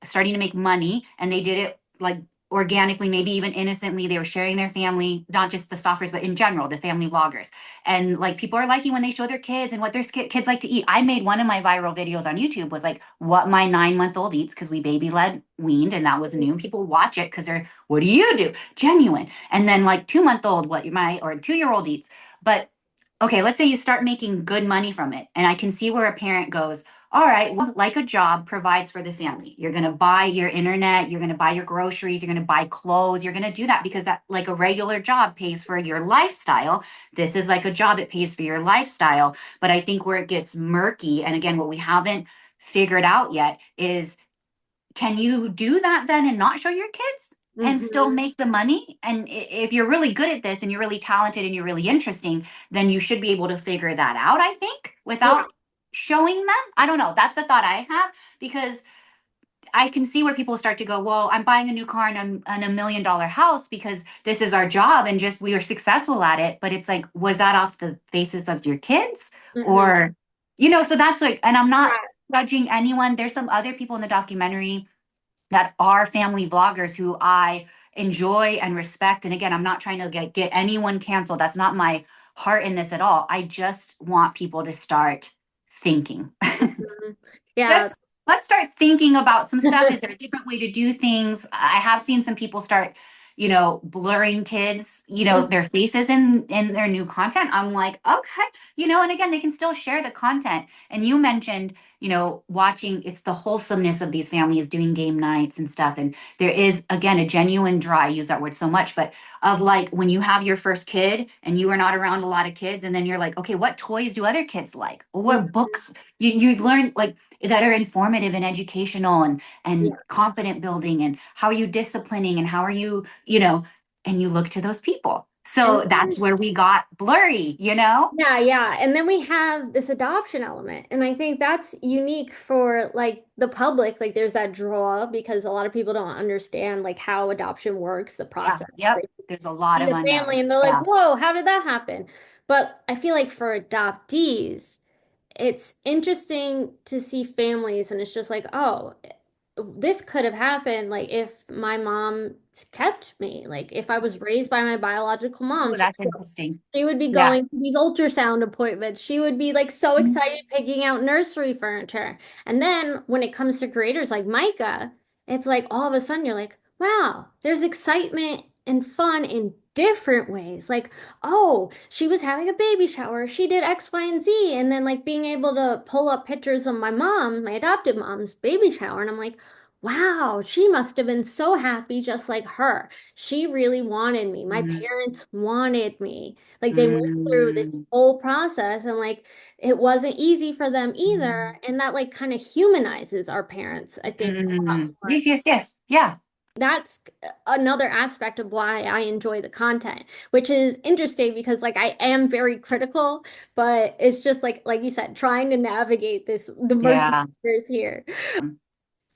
[SPEAKER 2] starting to make money and they did it like organically, maybe even innocently. They were sharing their family, not just the Stoffers, but in general, the family vloggers. And like people are liking when they show their kids and what their kids like to eat. I made one of my viral videos on YouTube was like what my 9-month-old eats because we baby led weaned and that was new. People watch it because they're, what do you do? Genuine. And then like 2-month-old, what my or 2-year-old eats. But okay, let's say you start making good money from it. And I can see where a parent goes, all right, well, like a job provides for the family. You're going to buy your internet, you're going to buy your groceries, you're going to buy clothes, you're going to do that because that like a regular job pays for your lifestyle. This is like a job, it pays for your lifestyle. But I think where it gets murky, and again, what we haven't figured out yet is can you do that then and not show your kids and still
[SPEAKER 1] Hmm.
[SPEAKER 2] make the money? And if you're really good at this and you're really talented and you're really interesting, then you should be able to figure that out, I think,
[SPEAKER 1] Yeah.
[SPEAKER 2] without showing them. I don't know. That's the thought I have because I can see where people start to go, well, I'm buying a new car and a $1 million house because this is our job and just we are successful at it. But it's like, was that off the basis of your kids?
[SPEAKER 1] Hmm.
[SPEAKER 2] Or, so that's like, and I'm not
[SPEAKER 1] Right.
[SPEAKER 2] judging anyone. There's some other people in the documentary that are family vloggers who I enjoy and respect. And again, I'm not trying to get anyone canceled. That's not my heart in this at all. I just want people to start thinking.
[SPEAKER 1] Mhm. Yeah.
[SPEAKER 2] Just let's start thinking about some stuff. Is there a different way to do things? I have seen some people start, blurring kids, their faces in their new content. I'm like, okay, and again, they can still share the content. And you mentioned, watching it's the wholesomeness of these families doing game nights and stuff. And there is again a genuine draw. I use that word so much, but of like when you have your first kid and you are not around a lot of kids, and then you're like, okay, what toys do other kids like? Or what
[SPEAKER 1] Mhm.
[SPEAKER 2] books you've learned like that are informative and educational and
[SPEAKER 1] Yeah.
[SPEAKER 2] confident building and how are you disciplining and how are you and you look to those people,
[SPEAKER 1] And
[SPEAKER 2] so that's where we got blurry.
[SPEAKER 1] yeah, yeah. And then we have this adoption element. And I think that's unique for like the public. Like there's that draw because a lot of people don't understand like how adoption works, the
[SPEAKER 2] Yeah,
[SPEAKER 1] process. They
[SPEAKER 2] yep, there's a lot
[SPEAKER 1] see
[SPEAKER 2] of
[SPEAKER 1] the family and
[SPEAKER 2] unknowns.
[SPEAKER 1] they're like,
[SPEAKER 2] Yeah.
[SPEAKER 1] whoa, how did that happen? But I feel like for adoptees, it's interesting to see families and it's just like, oh, this could have happened like if my mom kept me, like if I was raised by my biological mom,
[SPEAKER 2] Oh, that's interesting.
[SPEAKER 1] she would be
[SPEAKER 2] Yeah.
[SPEAKER 1] going to these ultrasound appointments. She would be like so
[SPEAKER 2] Mhm.
[SPEAKER 1] excited picking out nursery furniture. And then when it comes to creators like Myka, it's like all of a sudden you're like, wow, there's excitement and fun in different ways. Like, oh, she was having a baby shower. She did X, Y, and Z. And then like being able to pull up pictures of my mom, my adopted mom's baby shower. And I'm like, wow, she must have been so happy just like her. She really wanted me. My
[SPEAKER 2] Mhm.
[SPEAKER 1] parents wanted me. Like they went through this
[SPEAKER 2] Mhm.
[SPEAKER 1] whole process and like it wasn't easy for them either.
[SPEAKER 2] Mhm.
[SPEAKER 1] And that like kind of humanizes our parents, I think, a lot
[SPEAKER 2] Mhm.
[SPEAKER 1] more.
[SPEAKER 2] Yes, yes, yes. Yeah.
[SPEAKER 1] That's another aspect of why I enjoy the content, which is interesting because like I am very critical, but it's just like you said, trying to navigate the murky
[SPEAKER 2] Yeah.
[SPEAKER 1] waters here.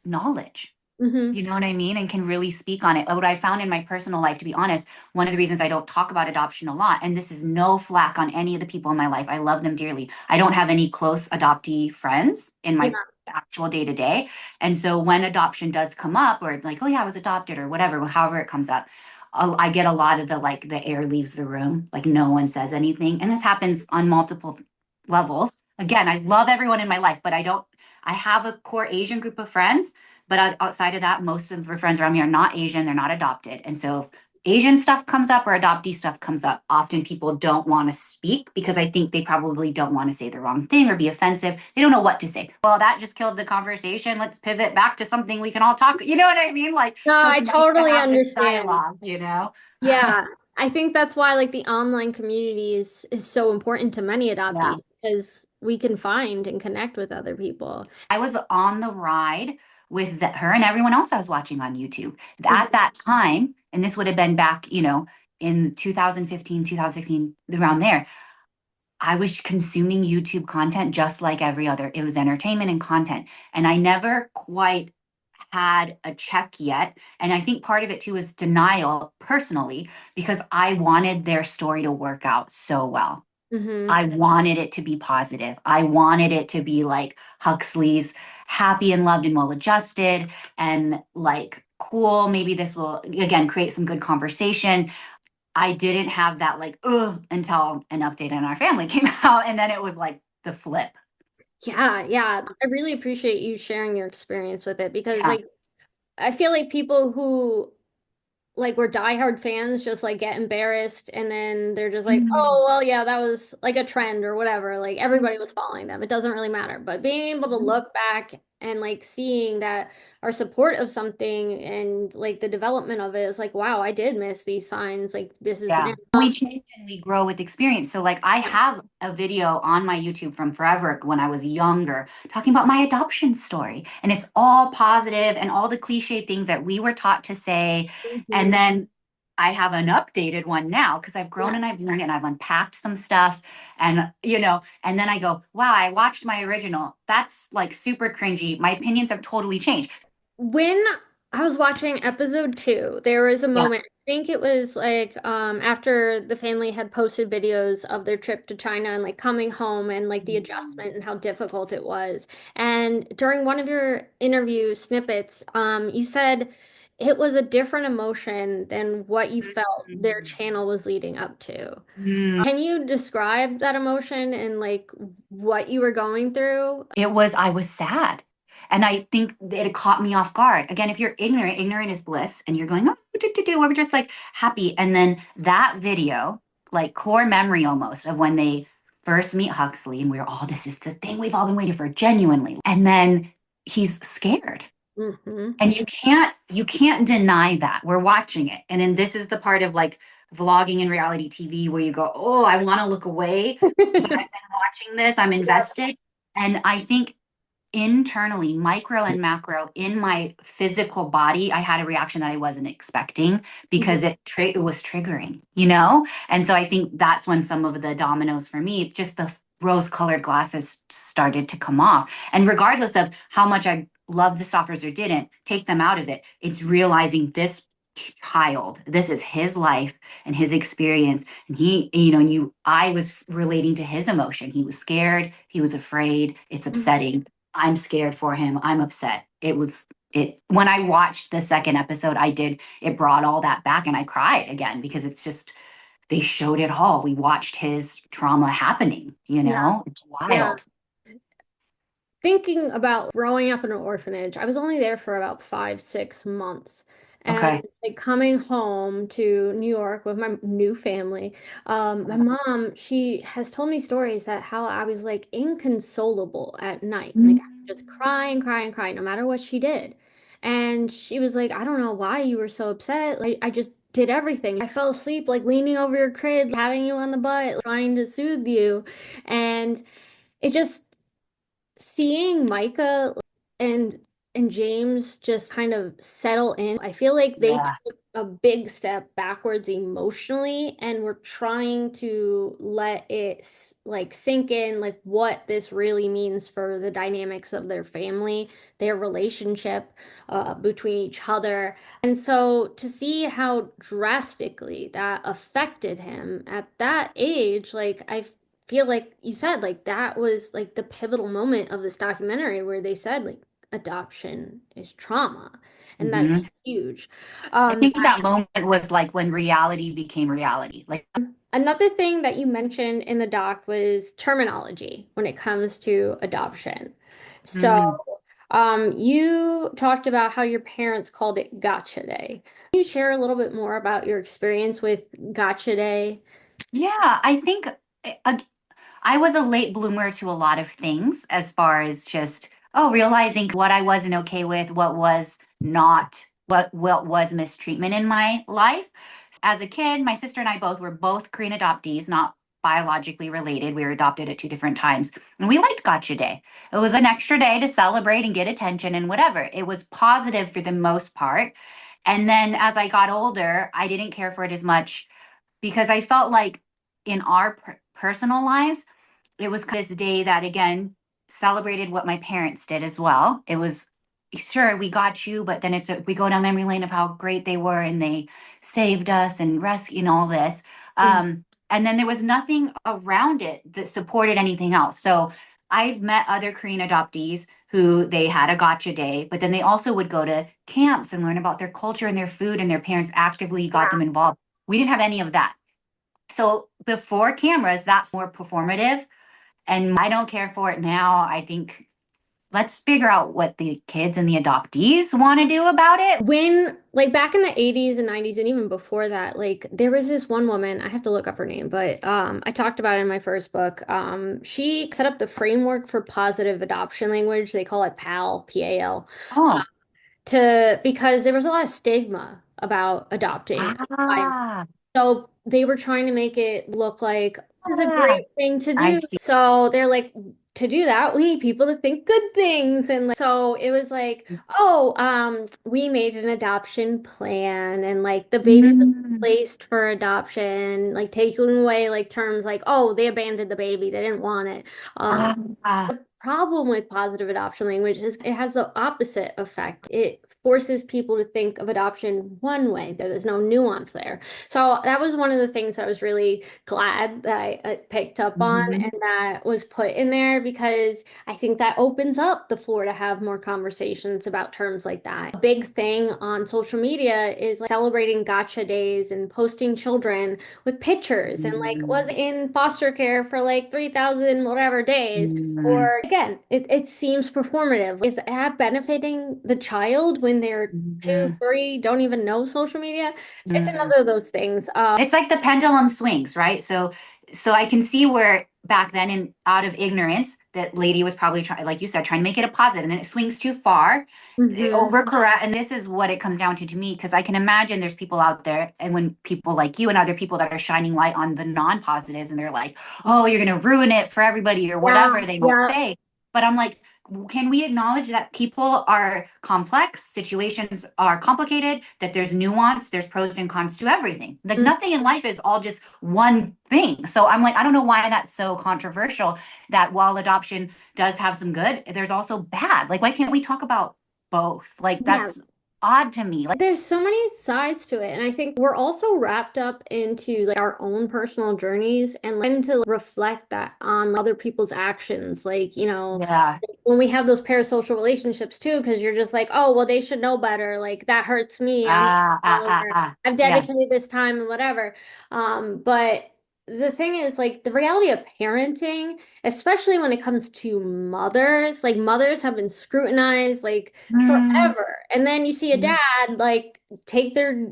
[SPEAKER 2] Knowledge.
[SPEAKER 1] Hmm.
[SPEAKER 2] You know what I mean? And can really speak on it. What I found in my personal life, to be honest, one of the reasons I don't talk about adoption a lot, and this is no flack on any of the people in my life, I love them dearly. I don't have any close adoptee friends in
[SPEAKER 1] Yeah.
[SPEAKER 2] my actual day to day. And so when adoption does come up, or like, oh yeah, I was adopted, or whatever, however it comes up, I get a lot of the like the air leaves the room, like no one says anything. And this happens on multiple levels. Again, I love everyone in my life, but I have a core Asian group of friends, but outside of that, most of our friends around me are not Asian. They're not adopted. And so if Asian stuff comes up or adoptee stuff comes up, often people don't want to speak because I think they probably don't want to say the wrong thing or be offensive. They don't know what to say. Well, that just killed the conversation. Let's pivot back to something we can all talk. You know what I mean? Like,
[SPEAKER 1] No,
[SPEAKER 2] so
[SPEAKER 1] I
[SPEAKER 2] it's nice to
[SPEAKER 1] totally
[SPEAKER 2] have this
[SPEAKER 1] understand.
[SPEAKER 2] dialogue.
[SPEAKER 1] Yeah, I think that's why like the online community is so important to many
[SPEAKER 2] Yeah.
[SPEAKER 1] adoptees. because we can find and connect with other people.
[SPEAKER 2] I was on the ride with her and everyone else I was watching on YouTube. At
[SPEAKER 1] Mhm.
[SPEAKER 2] that time, and this would have been back, in 2015, 2016, around there, I was consuming YouTube content just like every other. It was entertainment and content. And I never quite had a check yet. And I think part of it too is denial personally, because I wanted their story to work out so well.
[SPEAKER 1] Mhm.
[SPEAKER 2] I wanted it to be positive. I wanted it to be like Huxley's happy and loved and well adjusted and like cool. Maybe this will again create some good conversation. I didn't have that like, ugh, until an update on our family came out. And then it was like the flip.
[SPEAKER 1] Yeah, yeah. I really appreciate you sharing your experience with it because
[SPEAKER 2] Yeah.
[SPEAKER 1] like I feel like people who like we're diehard fans just like get embarrassed and then they're just like,
[SPEAKER 2] Mhm.
[SPEAKER 1] oh, well, yeah, that was like a trend or whatever. Like everybody was following them. It doesn't really matter. But being able to look back and like seeing that our support of something and like the development of it is like, wow, I did miss these signs. Like this is
[SPEAKER 2] Yeah.
[SPEAKER 1] now.
[SPEAKER 2] We change and we grow with experience. So, like, I have a video on my YouTube from forever when I was younger talking about my adoption story. And it's all positive and all the cliche things that we were taught to say. And
[SPEAKER 1] Mhm.
[SPEAKER 2] then I have an updated one now because I've grown
[SPEAKER 1] Yeah.
[SPEAKER 2] and I've learned and I've unpacked some stuff. And then I go, wow, I watched my original. That's like super cringy. My opinions have totally changed.
[SPEAKER 1] When I was watching episode 2, there was a
[SPEAKER 2] Yeah.
[SPEAKER 1] moment, I think it was like after the family had posted videos of their trip to China and like coming home and like the adjustment and how difficult it was. And during one of your interview snippets, you said it was a different emotion than what you felt their channel was leading up to.
[SPEAKER 2] Mhm.
[SPEAKER 1] Can you describe that emotion and like what you were going through?
[SPEAKER 2] I was sad. And I think that it caught me off guard. Again, if you're ignorant, ignorant is bliss, and you're going, oh, we're just like happy. And then that video, like core memory almost of when they first meet Huxley, and we're all, this is the thing we've all been waiting for, genuinely. And then he's scared.
[SPEAKER 1] Hmm.
[SPEAKER 2] And you can't deny that. We're watching it. And then this is the part of like vlogging and reality TV where you go, oh, I want to look away, but I've been watching this, I'm invested. And I think internally, micro and macro, in my physical body, I had a reaction that I wasn't expecting because it was triggering, And so I think that's when some of the dominoes for me, just the rose-colored glasses started to come off. And regardless of how much I love the Stauffers or didn't, take them out of it, it's realizing this child, this is his life and his experience. And I was relating to his emotion. He was scared, he was afraid, it's upsetting. I'm scared for him. I'm upset. When I watched the second episode, it brought all that back and I cried again because it's just, they showed it all. We watched his trauma happening,
[SPEAKER 1] Yeah.
[SPEAKER 2] It's
[SPEAKER 1] Yeah.
[SPEAKER 2] wild.
[SPEAKER 1] Thinking about growing up in an orphanage, I was only there for about 5, 6 months. And
[SPEAKER 2] Okay.
[SPEAKER 1] like coming home to New York with my new family, my mom, she has told me stories that how I was like inconsolable at night. Like I would just cry and cry and cry no matter what she did. And she was like, I don't know why you were so upset. Like I just did everything. I fell asleep like leaning over your crib, patting you on the butt, trying to soothe you. And it just seeing Myka and and James just kind of settle in, I feel like they
[SPEAKER 2] Yeah.
[SPEAKER 1] took a big step backwards emotionally and were trying to let it like sink in like what this really means for the dynamics of their family, their relationship between each other. And so to see how drastically that affected him at that age, like I feel like you said like that was like the pivotal moment of this documentary where they said like adoption is trauma and that's
[SPEAKER 2] hmm
[SPEAKER 1] huge.
[SPEAKER 2] I think that moment was like when reality became reality. Like,
[SPEAKER 1] Another thing that you mentioned in the doc was terminology when it comes to adoption. So
[SPEAKER 2] mm,
[SPEAKER 1] you talked about how your parents called it gotcha day. Can you share a little bit more about your experience with gotcha day?
[SPEAKER 2] yeah, I think I was a late bloomer to a lot of things as far as just, realizing what I wasn't okay with, what was not, what was mistreatment in my life. As a kid, my sister and I both were both Korean adoptees, not biologically related. We were adopted at two different times. And we liked Gotcha Day. It was an extra day to celebrate and get attention and whatever. It was positive for the most part. And then as I got older, I didn't care for it as much because I felt like in our personal lives, it was this day that again celebrated what my parents did as well. It was sure we got you, but then we go down memory lane of how great they were and they saved us and rescued and all this. And then there was nothing around it that supported anything else. So I've met other Korean adoptees who they had a gotcha day, but then they also would go to camps and learn about their culture and their food, and their parents actively got them involved. We didn't have any of that. So before cameras, that's more performative. And I don't care for it now. I think let's figure out what the kids and the adoptees want to do about it.
[SPEAKER 1] When, like back in the 80s and 90s and even before that, like there was this one woman, I have to look up her name, but I talked about it in my first book. She set up the framework for positive adoption language. They call it PAL, P-A-L,
[SPEAKER 2] Oh,
[SPEAKER 1] because there was a lot of stigma about adopting.
[SPEAKER 2] ah,
[SPEAKER 1] So they were trying to make it look like this is a
[SPEAKER 2] ah,
[SPEAKER 1] great thing to
[SPEAKER 2] I
[SPEAKER 1] do.
[SPEAKER 2] see.
[SPEAKER 1] So they're like, to do that, we need people to think good things. And like, so it was like, oh, we made an adoption plan and like the baby was
[SPEAKER 2] Mm,
[SPEAKER 1] placed for adoption, like taking away like terms like, oh, they abandoned the baby, they didn't want it.
[SPEAKER 2] ah, ah,
[SPEAKER 1] Problem with positive adoption language is it has the opposite effect. It forces people to think of adoption one way. There's no nuance there. So that was one of the things that I was really glad that I picked up on
[SPEAKER 2] mhm,
[SPEAKER 1] and that was put in there because I think that opens up the floor to have more conversations about terms like that. A big thing on social media is like celebrating gotcha days and posting children with pictures and like was
[SPEAKER 2] mm,
[SPEAKER 1] in foster care for like 3,000 whatever days.
[SPEAKER 2] mm,
[SPEAKER 1] Or again, it seems performative. Is that benefiting the child when they're two,
[SPEAKER 2] mhm,
[SPEAKER 1] three, don't even know social media? It's
[SPEAKER 2] mm.
[SPEAKER 1] another of those things.
[SPEAKER 2] It's like the pendulum swings, right? So I can see where back then in out of ignorance, that lady was probably trying, like you said, trying to make it a positive, and then it swings too far, it
[SPEAKER 1] Mhm.
[SPEAKER 2] overcorrect, and this is what it comes down to me, because I can imagine there's people out there, and when people like you and other people that are shining light on the non-positives, and they're like, oh, you're gonna ruin it for everybody, or
[SPEAKER 1] Yeah,
[SPEAKER 2] whatever they might
[SPEAKER 1] yeah,
[SPEAKER 2] say. But I'm like, can we acknowledge that people are complex, situations are complicated, that there's nuance, there's pros and cons to everything. Like
[SPEAKER 1] mm,
[SPEAKER 2] nothing in life is all just one thing. So I'm like, I don't know why that's so controversial, that while adoption does have some good, there's also bad. Like, why can't we talk about both? Like,
[SPEAKER 1] yeah.
[SPEAKER 2] that's odd to me. Like,
[SPEAKER 1] There's so many sides to it, and I think we're also wrapped up into like our own personal journeys and tend to reflect that on other people's actions. Like,
[SPEAKER 2] yeah.
[SPEAKER 1] when we have those parasocial relationships too, because you're just like, oh, well, they should know better. Like that hurts me. I'm
[SPEAKER 2] Ah, ah, ah,
[SPEAKER 1] or
[SPEAKER 2] ah.
[SPEAKER 1] I've
[SPEAKER 2] Yeah.
[SPEAKER 1] dedicated this time and whatever. But the thing is, like, the reality of parenting, especially when it comes to mothers, like mothers have been scrutinized like
[SPEAKER 2] Mm,
[SPEAKER 1] forever. And then you see a
[SPEAKER 2] mm,
[SPEAKER 1] dad like take their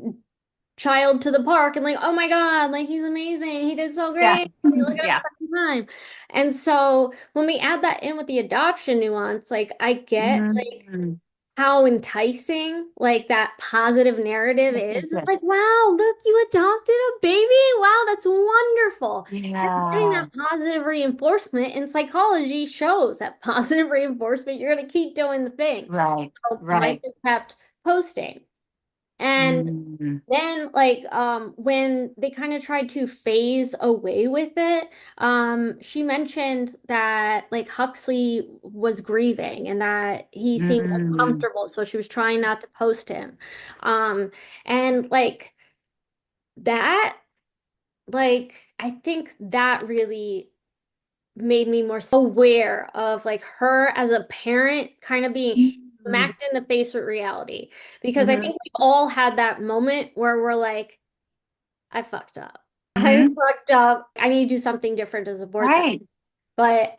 [SPEAKER 1] child to the park and like, oh my God, like he's amazing. He did so
[SPEAKER 2] yeah.
[SPEAKER 1] great. Look at him
[SPEAKER 2] Yeah.
[SPEAKER 1] second time. And so when we add that in with the adoption nuance, like I get like
[SPEAKER 2] Mm,
[SPEAKER 1] how enticing like that positive narrative
[SPEAKER 2] yes,
[SPEAKER 1] is.
[SPEAKER 2] yes,
[SPEAKER 1] It's like,
[SPEAKER 2] yes.
[SPEAKER 1] wow, look, you adopted a baby. Wow, that's wonderful. And getting
[SPEAKER 2] Yeah.
[SPEAKER 1] that positive reinforcement in psychology shows that positive reinforcement, you're going to keep doing the thing.
[SPEAKER 2] Right.
[SPEAKER 1] So
[SPEAKER 2] Right.
[SPEAKER 1] Myka kept posting. And
[SPEAKER 2] Mm,
[SPEAKER 1] then like when they kind of tried to phase away with it, she mentioned that like Huxley was grieving and that he seemed
[SPEAKER 2] mm,
[SPEAKER 1] uncomfortable, so she was trying not to post him. And like that, like I think that really made me more aware of like her as a parent kind of being
[SPEAKER 2] mm,
[SPEAKER 1] smacked in the face with reality. Because I
[SPEAKER 2] mhm,
[SPEAKER 1] think we all had that moment where we're like, I fucked up. I
[SPEAKER 2] mhm.
[SPEAKER 1] fucked up. I need to do something different to support them.
[SPEAKER 2] Right.
[SPEAKER 1] But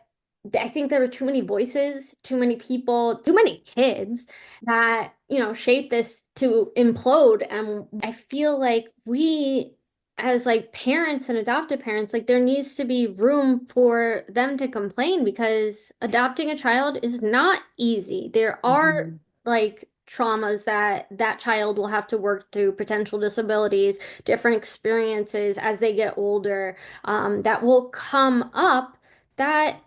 [SPEAKER 1] I think there were too many voices, too many people, too many kids that, shape this to implode. And I feel like we, as like parents and adoptive parents, like there needs to be room for them to complain because adopting a child is not easy. There are
[SPEAKER 2] Mhm.
[SPEAKER 1] like traumas that that child will have to work through, potential disabilities, different experiences as they get older, that will come up that,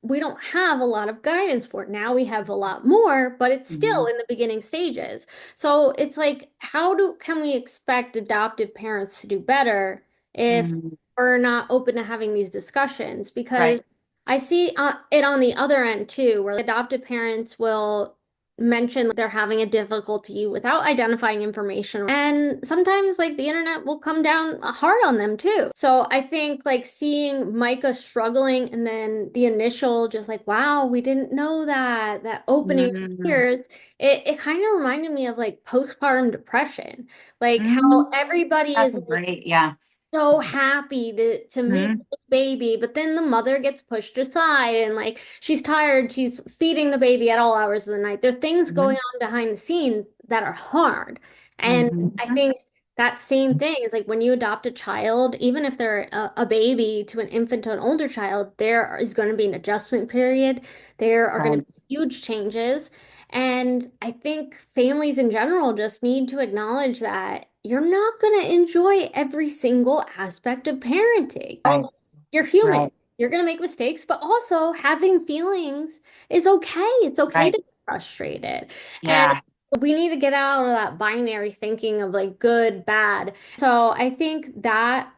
[SPEAKER 1] we don't have a lot of guidance for. Now we have a lot more, but it's still
[SPEAKER 2] Mhm.
[SPEAKER 1] in the beginning stages. So it's like, can we expect adoptive parents to do better if
[SPEAKER 2] Mhm.
[SPEAKER 1] we're not open to having these discussions? Because
[SPEAKER 2] Right.
[SPEAKER 1] I see it on the other end too, where adoptive parents will mention they're having a difficulty without identifying information. And sometimes like the internet will come down hard on them too. So I think like seeing Myka struggling and then the initial just like, wow, we didn't know that opening
[SPEAKER 2] Mhm.
[SPEAKER 1] ears, it kind of reminded me of like postpartum depression. Like how
[SPEAKER 2] Mhm.
[SPEAKER 1] everybody
[SPEAKER 2] That's
[SPEAKER 1] is
[SPEAKER 2] a
[SPEAKER 1] like
[SPEAKER 2] great, yeah.
[SPEAKER 1] so happy to meet
[SPEAKER 2] Mhm.
[SPEAKER 1] the baby, but then the mother gets pushed aside and like she's tired, she's feeding the baby at all hours of the night. There are things going
[SPEAKER 2] Mhm.
[SPEAKER 1] on behind the scenes that are hard. And I
[SPEAKER 2] Mhm.
[SPEAKER 1] think that same thing is like when you adopt a child, even if they're a baby to an infant to an older child, there is going to be an adjustment period. There are going to
[SPEAKER 2] Right.
[SPEAKER 1] be huge changes. And I think families in general just need to acknowledge that you're not going to enjoy every single aspect of parenting.
[SPEAKER 2] Right.
[SPEAKER 1] Well, you're human.
[SPEAKER 2] Right.
[SPEAKER 1] You're going to make mistakes, but also having feelings is okay. It's okay to
[SPEAKER 2] Right.
[SPEAKER 1] be frustrated. And
[SPEAKER 2] Yeah.
[SPEAKER 1] we need to get out of that binary thinking of like good, bad. So I think that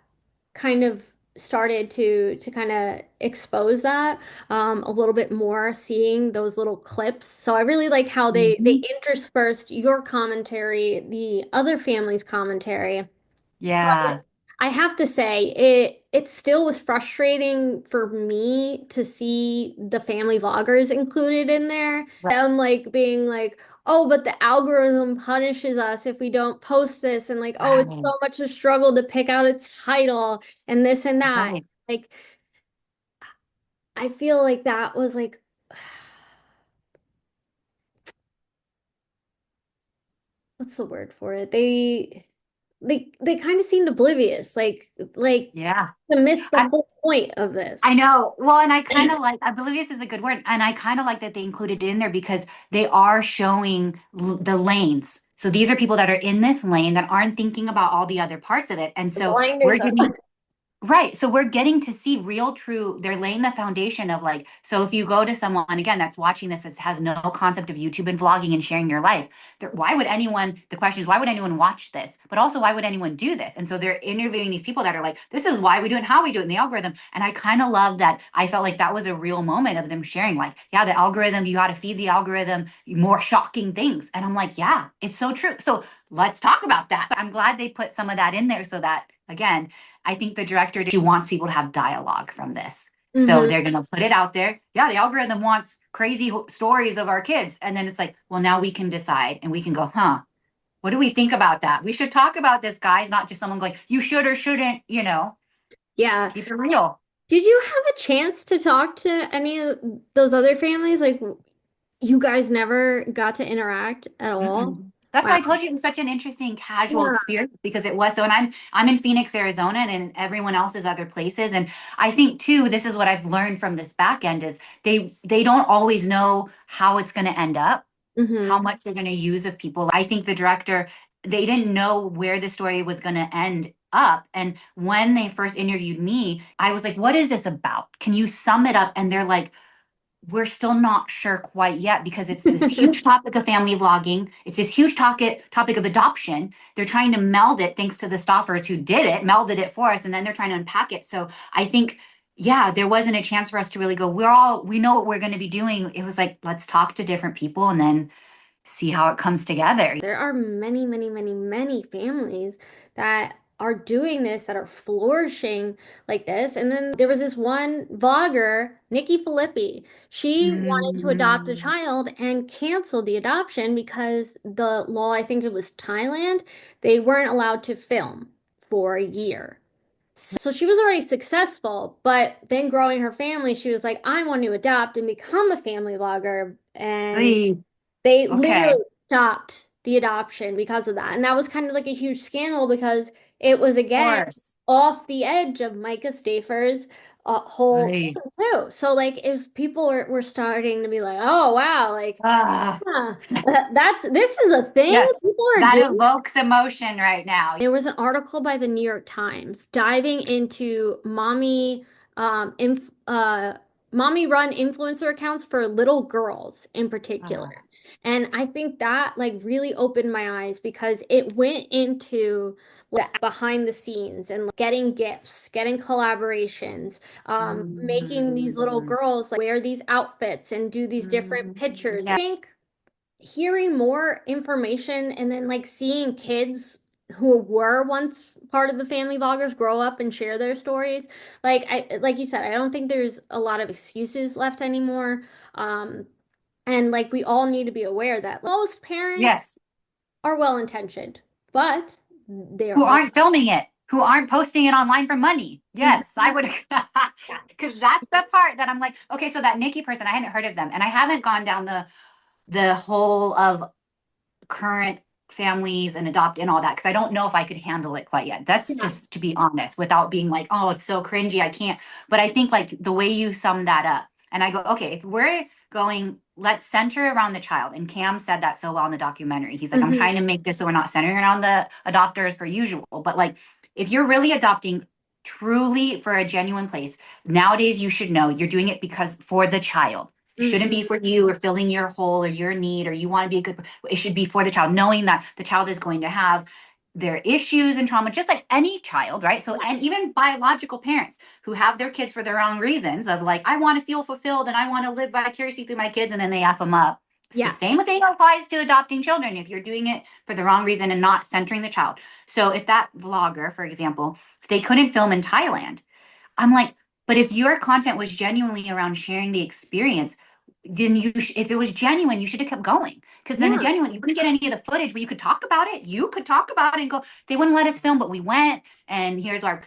[SPEAKER 1] kind of started to kind of expose that a little bit more, seeing those little clips. So I really like how they
[SPEAKER 2] Mhm.
[SPEAKER 1] interspersed your commentary, the other family's commentary.
[SPEAKER 2] Yeah.
[SPEAKER 1] I have to say, it still was frustrating for me to see the family vloggers included in there.
[SPEAKER 2] Right.
[SPEAKER 1] Them like being like, oh, but the algorithm punishes us if we don't post this, and like, oh, it's
[SPEAKER 2] Right.
[SPEAKER 1] so much a struggle to pick out its title and this and that.
[SPEAKER 2] Right.
[SPEAKER 1] Like, I feel like that was like, what's the word for it? They kind of seemed oblivious, like
[SPEAKER 2] Yeah.
[SPEAKER 1] to miss the
[SPEAKER 2] I
[SPEAKER 1] whole point of
[SPEAKER 2] I
[SPEAKER 1] this.
[SPEAKER 2] know. Well, and I kind of like, oblivious is a good word. And I kind of like that they included it in there because they are showing the lanes. So these are people that are in this lane that aren't thinking about all the other parts of it. And
[SPEAKER 1] The
[SPEAKER 2] so we're
[SPEAKER 1] blinders are
[SPEAKER 2] getting right. So we're getting to see real, true. They're laying the foundation of like, so if you go to someone, again, that's watching this, that has no concept of YouTube and vlogging and sharing your life, why would anyone, the question is, why would anyone watch this? But also, why would anyone do this? And so they're interviewing these people that are like, this is why we do it and how we do it in the algorithm. And I kind of love that. I felt like that was a real moment of them sharing, like, yeah, the algorithm, you got to feed the algorithm more shocking things. And I'm like, yeah, it's so true. So let's talk about that. I'm glad they put some of that in there so that, again, I think the director, she wants people to have dialogue from this. So
[SPEAKER 1] hmm
[SPEAKER 2] they're going to put it out there. Yeah, the algorithm wants crazy stories of our kids. And then it's like, well, now we can decide and we can go, huh, what do we think about that? We should talk about this, guys, not just someone going, you should or shouldn't,
[SPEAKER 1] Yeah.
[SPEAKER 2] keep it real.
[SPEAKER 1] Did you have a chance to talk to any of those other families? Like, you guys never got to interact at all?
[SPEAKER 2] Mm-mm. That's why
[SPEAKER 1] Wow.
[SPEAKER 2] I told you it was such an interesting casual
[SPEAKER 1] Yeah.
[SPEAKER 2] experience because it was so. And I'm in Phoenix, Arizona, and then everyone else is other places. And I think too, this is what I've learned from this back end is they don't always know how it's going to end up, how
[SPEAKER 1] hmm
[SPEAKER 2] much they're going to use of people. I think the director, they didn't know where the story was going to end up. And when they first interviewed me, I was like, what is this about? Can you sum it up? And they're like, we're still not sure quite yet because it's this huge topic of family vlogging. It's this huge topic of adoption. They're trying to meld it, thanks to the Stauffers who did it, melded it for us, and then they're trying to unpack it. So I think, yeah, there wasn't a chance for us to really go, we know what we're going to be doing. It was like, let's talk to different people and then see how it comes together.
[SPEAKER 1] There are many, many, many, many families that are doing this, that are flourishing like this. And then there was this one vlogger, Nikki Filippi. She wanted to adopt a
[SPEAKER 2] Mm,
[SPEAKER 1] child and canceled the adoption because the law, I think it was Thailand, they weren't allowed to film for a year. So she was already successful, but then growing her family, she was like, I want to adopt and become a family vlogger. And
[SPEAKER 2] really?
[SPEAKER 1] they
[SPEAKER 2] Okay.
[SPEAKER 1] literally stopped the adoption because of that. And that was kind of like a huge scandal because it was
[SPEAKER 2] Of
[SPEAKER 1] again
[SPEAKER 2] course.
[SPEAKER 1] off the edge of Myka Stauffer's whole
[SPEAKER 2] Right.
[SPEAKER 1] thing too. So like it was people were starting to be like, oh wow, like
[SPEAKER 2] Ah,
[SPEAKER 1] huh, this is a thing
[SPEAKER 2] yes.
[SPEAKER 1] people are
[SPEAKER 2] That
[SPEAKER 1] doing.
[SPEAKER 2] evokes emotion right now.
[SPEAKER 1] There was an article by the New York Times diving into mommy run influencer accounts for little girls in particular.
[SPEAKER 2] Ah,
[SPEAKER 1] And I think that like really opened my eyes because it went into like behind the scenes and like, getting gifts, getting collaborations, making these little
[SPEAKER 2] mm,
[SPEAKER 1] girls like wear these outfits and do these different pictures. I
[SPEAKER 2] yeah.
[SPEAKER 1] think hearing more information and then like seeing kids who were once part of the family vloggers grow up and share their stories. Like you said, I don't think there's a lot of excuses left anymore. And like we all need to be aware that most parents
[SPEAKER 2] Yes.
[SPEAKER 1] are well intentioned, but they're
[SPEAKER 2] Who
[SPEAKER 1] all
[SPEAKER 2] aren't filming it, who aren't posting it online for money. Yes, I would, because that's the part that I'm like, okay, so that Nikki person, I hadn't heard of them, and I haven't gone down the whole of current families and adopt and all that because I don't know if I could handle it quite yet. That's
[SPEAKER 1] yeah.
[SPEAKER 2] just to be honest, without being like, oh, it's so cringy, I can't. But I think like the way you sum that up, and I go, okay, if we're going, let's center around the child. And Cam said that so well in the documentary. He's like, I'm
[SPEAKER 1] Mhm.
[SPEAKER 2] trying to make this so we're not centering around the adopters per usual. But like, if you're really adopting truly for a genuine place, nowadays you should know you're doing it because for the child. It shouldn't be
[SPEAKER 1] Mhm.
[SPEAKER 2] for you or filling your hole or your need or you want to be a good. It should be for the child, knowing that the child is going to have their issues and trauma, just like any child, right? So, and even biological parents who have their kids for the wrong reasons of like, I want to feel fulfilled and I want to live vicariously through my kids, and then they F them up. It's the
[SPEAKER 1] Yeah.
[SPEAKER 2] same thing applies to adopting children if you're doing it for the wrong reason and not centering the child. So, if that vlogger, for example, if they couldn't film in Thailand, I'm like, but if your content was genuinely around sharing the experience, then if it was genuine, you should have kept going. Because then the
[SPEAKER 1] Yeah.
[SPEAKER 2] genuine, you wouldn't get any of the footage, but you could talk about it. You could talk about it and go, they wouldn't let us film, but we went, and here's our,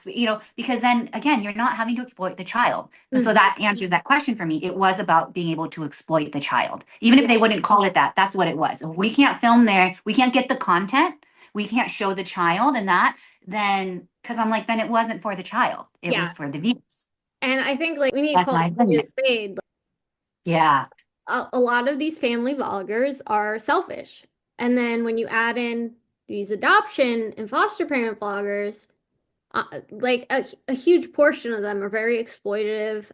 [SPEAKER 2] because then again, you're not having to exploit the child. So
[SPEAKER 1] Mhm.
[SPEAKER 2] that answers that question for me. It was about being able to exploit the child, even if
[SPEAKER 1] Yeah.
[SPEAKER 2] they wouldn't call it that. That's what it was. If we can't film there, we can't get the content, we can't show the child and that. Then, because I'm like, then it wasn't for the child. It was
[SPEAKER 1] Yeah.
[SPEAKER 2] for the views.
[SPEAKER 1] And I think like we need to
[SPEAKER 2] That's
[SPEAKER 1] call
[SPEAKER 2] my
[SPEAKER 1] it a spade
[SPEAKER 2] opinion.
[SPEAKER 1] a spade.
[SPEAKER 2] Yeah.
[SPEAKER 1] A lot of these family vloggers are selfish. And then when you add in these adoption and foster parent vloggers, like a huge portion of them are very exploitative,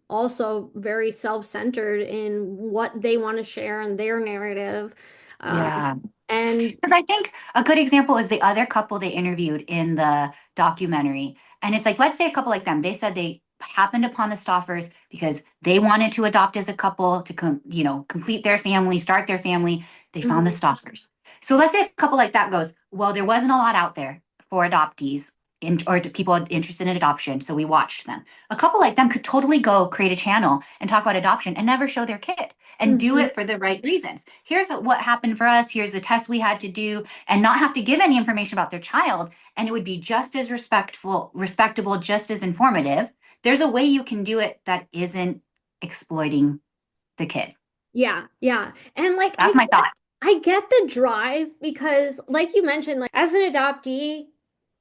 [SPEAKER 1] also very self-centered in what they want to share and their narrative. Um,
[SPEAKER 2] Yeah.
[SPEAKER 1] and
[SPEAKER 2] Because I think a good example is the other couple they interviewed in the documentary. And it's like, let's say a couple like them, they said they happened upon the Stoffers because they wanted to adopt as a couple to complete their family, start their family. They found the
[SPEAKER 1] Mhm.
[SPEAKER 2] Stoffers. So let's say a couple like that goes, well, there wasn't a lot out there for adoptees or to people interested in adoption. So we watched them. A couple like them could totally go create a channel and talk about adoption and never show their kid and do
[SPEAKER 1] Mhm.
[SPEAKER 2] it for the right reasons. Here's what happened for us. Here's the test we had to do, and not have to give any information about their child. And it would be just as respectable, just as informative. There's a way you can do it that isn't exploiting the kid.
[SPEAKER 1] Yeah, yeah. And like
[SPEAKER 2] That's my thought.
[SPEAKER 1] I get the drive because like you mentioned, like as an adoptee,